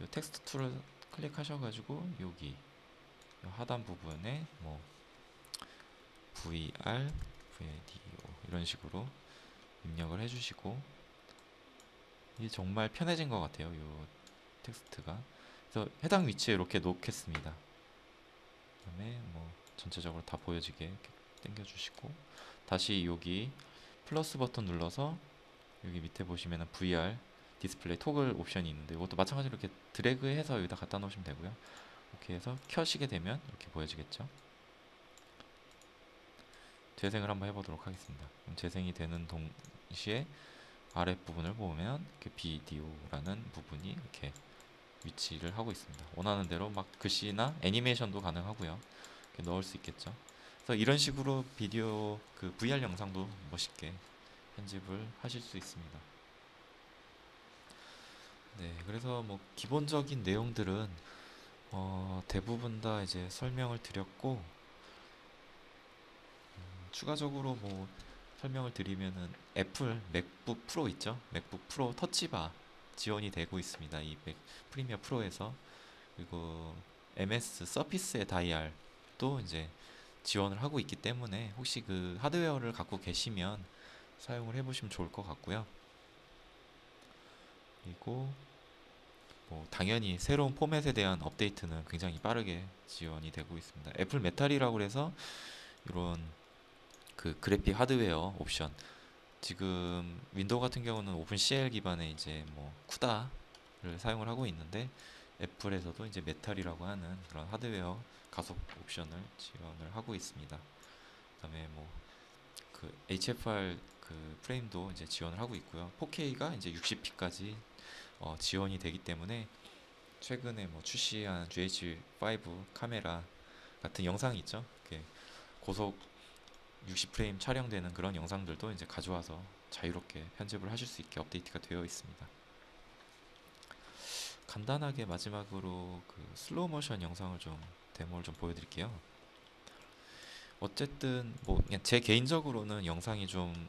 이 텍스트 툴을 클릭하셔가지고 여기 이 하단 부분에 뭐 VR, VIDO 이런 식으로 입력을 해주시고, 이게 정말 편해진 것 같아요. 이 텍스트가. 그래서 해당 위치에 이렇게 놓겠습니다. 그다음에 뭐 전체적으로 다 보여지게 이렇게 당겨주시고, 다시 여기 플러스 버튼 눌러서 여기 밑에 보시면은 VR 디스플레이 토글 옵션이 있는데, 이것도 마찬가지로 이렇게 드래그해서 여기다 갖다 놓으시면 되고요. 이렇게 해서 켜시게 되면 이렇게 보여지겠죠. 재생을 한번 해보도록 하겠습니다. 그럼 재생이 되는 동시에 아랫부분을 보면 이렇게 비디오라는 부분이 이렇게 위치를 하고 있습니다. 원하는 대로 막 글씨나 애니메이션도 가능하고요. 이렇게 넣을 수 있겠죠. 그래서 이런 식으로 비디오 그 VR 영상도 멋있게 편집을 하실 수 있습니다. 네, 그래서 뭐 기본적인 내용들은 대부분 다 이제 설명을 드렸고, 추가적으로 뭐 설명을 드리면은 애플 맥북 프로 있죠? 맥북 프로 터치바 지원이 되고 있습니다. 이 맥 프리미어 프로에서. 그리고 MS 서피스의 다이알도 이제 지원을 하고 있기 때문에 혹시 그 하드웨어를 갖고 계시면 사용을 해보시면 좋을 것 같고요. 그리고 뭐 당연히 새로운 포맷에 대한 업데이트는 굉장히 빠르게 지원이 되고 있습니다. 애플 메탈이라고 해서 이런 그 그래픽 하드웨어 옵션, 지금 윈도우 같은 경우는 오픈CL 기반의 이제 뭐 쿠다를 사용을 하고 있는데, 애플에서도 이제 메탈이라고 하는 그런 하드웨어 가속 옵션을 지원을 하고 있습니다. 그다음에 뭐 그 HFR 그 프레임도 이제 지원을 하고 있고요. 4K가 이제 60p까지 지원이 되기 때문에 최근에 뭐 출시한 GH5 카메라 같은 영상이 있죠. 이렇게 고속 60프레임 촬영되는 그런 영상들도 이제 가져와서 자유롭게 편집을 하실 수 있게 업데이트가 되어 있습니다. 간단하게 마지막으로 그 슬로우 모션 영상을 좀 데모를 좀 보여드릴게요. 어쨌든 뭐 그냥 제 개인적으로는 영상이 좀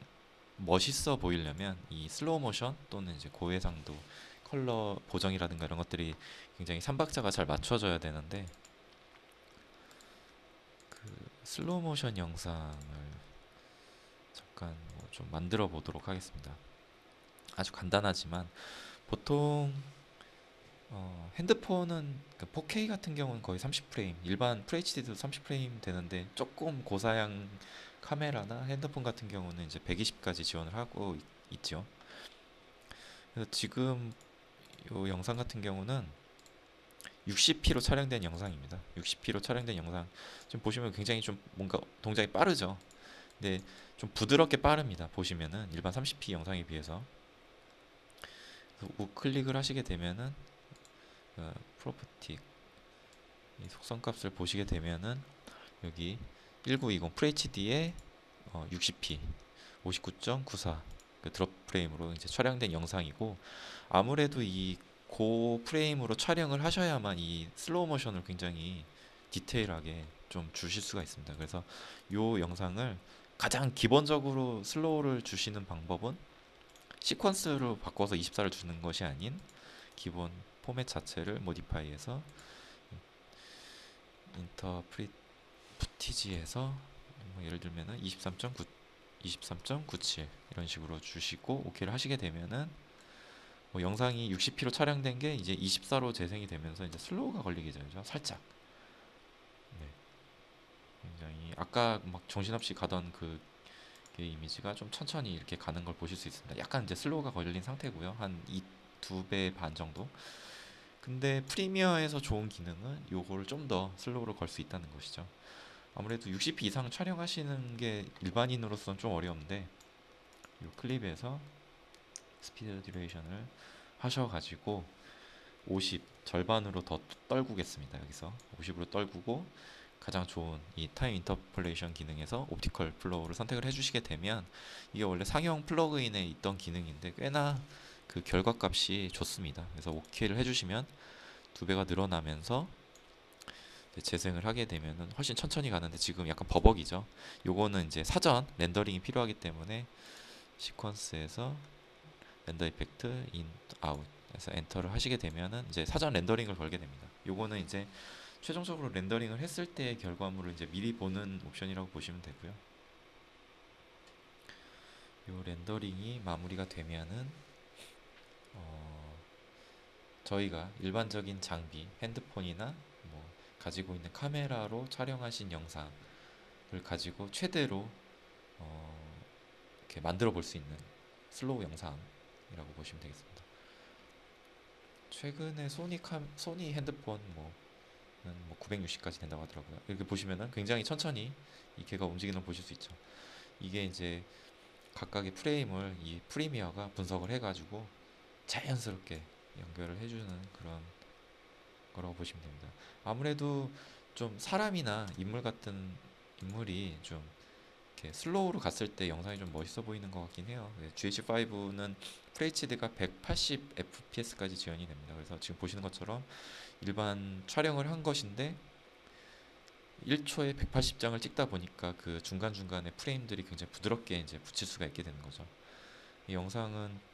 멋있어 보이려면 이 슬로우 모션 또는 이제 고해상도 컬러 보정이라든가 이런 것들이 굉장히 삼박자가 잘 맞춰져야 되는데, 그 슬로우 모션 영상을 잠깐 뭐 좀 만들어 보도록 하겠습니다. 아주 간단하지만 보통 핸드폰은 그 4K 같은 경우는 거의 30프레임, 일반 FHD도 30프레임 되는데, 조금 고사양 카메라나 핸드폰 같은 경우는 이제 120까지 지원을 하고 있죠. 그래서 지금 이 영상 같은 경우는 60p로 촬영된 영상입니다. 60p로 촬영된 영상 지금 보시면 굉장히 좀 뭔가 동작이 빠르죠. 근데 좀 부드럽게 빠릅니다. 보시면은 일반 30p 영상에 비해서. 우클릭을 하시게 되면은 프로퍼티 이 속성값을 보시게 되면은 여기 1920 FHD에 60p 59.94 그 드롭 프레임으로 이제 촬영된 영상이고, 아무래도 이 고 프레임으로 촬영을 하셔야만 이 슬로우 모션을 굉장히 디테일하게 좀 주실 수가 있습니다. 그래서 이 영상을 가장 기본적으로 슬로우를 주시는 방법은 시퀀스로 바꿔서 24를 주는 것이 아닌 기본 포맷 자체를 모디파이해서 인터프리티지에서 뭐 예를 들면은 23.97 이런 식으로 주시고 오케이를 하시게 되면은 뭐 영상이 60p로 촬영된 게 이제 24로 재생이 되면서 이제 슬로우가 걸리게 되죠. 살짝. 네. 굉장히 아까 막 정신없이 가던 그 이미지가 좀 천천히 이렇게 가는 걸 보실 수 있습니다. 약간 이제 슬로우가 걸린 상태고요. 한 2배 반 정도. 근데 프리미어에서 좋은 기능은 요거를 좀 더 슬로우로 걸 수 있다는 것이죠. 아무래도 60p 이상 촬영하시는 게 일반인으로서는 좀 어려운데 요 클립에서 스피드 듀레이션을 하셔가지고 50 절반으로 더 떨구겠습니다. 여기서 50으로 떨구고 가장 좋은 이 타임 인터폴레이션 기능에서 옵티컬 플로우를 선택을 해주시게 되면 이게 원래 상용 플러그인에 있던 기능인데 꽤나 그 결과값이 좋습니다. 그래서 OK를 해주시면 2배가 늘어나면서 재생을 하게 되면은 훨씬 천천히 가는데 지금 약간 버벅이죠. 요거는 이제 사전 렌더링이 필요하기 때문에 시퀀스에서 렌더 이펙트 인 아웃 해서 엔터를 하시게 되면은 이제 사전 렌더링을 걸게 됩니다. 요거는 이제 최종적으로 렌더링을 했을 때의 결과물을 이제 미리 보는 옵션이라고 보시면 되고요. 요 렌더링이 마무리가 되면은 저희가 일반적인 장비, 핸드폰이나 뭐 가지고 있는 카메라로 촬영하신 영상을 가지고 최대로 이렇게 만들어 볼 수 있는 슬로우 영상이라고 보시면 되겠습니다. 최근에 소니 핸드폰 뭐 960까지 된다고 하더라고요. 이렇게 보시면은 굉장히 천천히 이 걔가 움직이는 걸 보실 수 있죠. 이게 이제 각각의 프레임을 이 프리미어가 분석을 해가지고 자연스럽게 연결을 해주는 그런 거라고 보시면 됩니다. 아무래도 좀 사람이나 인물 같은 인물이 좀 이렇게 슬로우로 갔을 때 영상이 좀 멋있어 보이는 것 같긴 해요. GH5는 FHD가 180 fps까지 지원이 됩니다. 그래서 지금 보시는 것처럼 일반 촬영을 한 것인데 1초에 180장을 찍다 보니까 그 중간중간에 프레임들이 굉장히 부드럽게 이제 붙일 수가 있게 되는 거죠. 이 영상은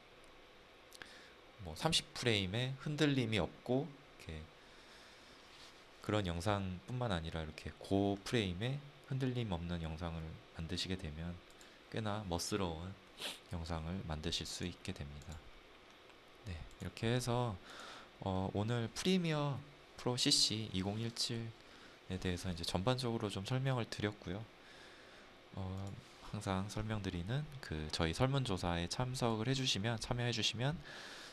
뭐 30프레임에 흔들림이 없고 이렇게 그런 영상뿐만 아니라 이렇게 고 프레임에 흔들림 없는 영상을 만드시게 되면 꽤나 멋스러운 영상을 만드실 수 있게 됩니다. 네, 이렇게 해서 오늘 프리미어 프로 CC 2017에 대해서 이제 전반적으로 좀 설명을 드렸고요. 항상 설명드리는 그 저희 설문조사에 참여해주시면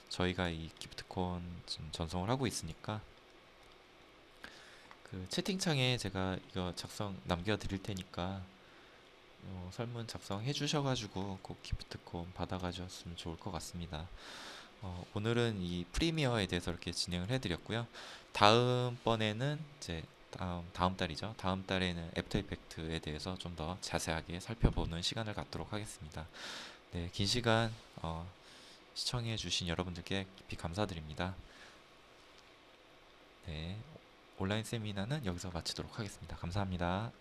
저희가 이 기프트콘 지금 전송을 하고 있으니까 그 채팅창에 제가 이거 남겨드릴 테니까 설문 작성해 주셔가지고 꼭 기프트콘 받아가셨으면 좋을 것 같습니다. 오늘은 이 프리미어에 대해서 이렇게 진행을 해드렸고요. 다음번에는 이제 다음 달이죠. 다음 달에는 애프터 이펙트에 대해서 좀 더 자세하게 살펴보는 시간을 갖도록 하겠습니다. 네, 긴 시간 시청해 주신 여러분들께 깊이 감사드립니다. 네, 온라인 세미나는 여기서 마치도록 하겠습니다. 감사합니다.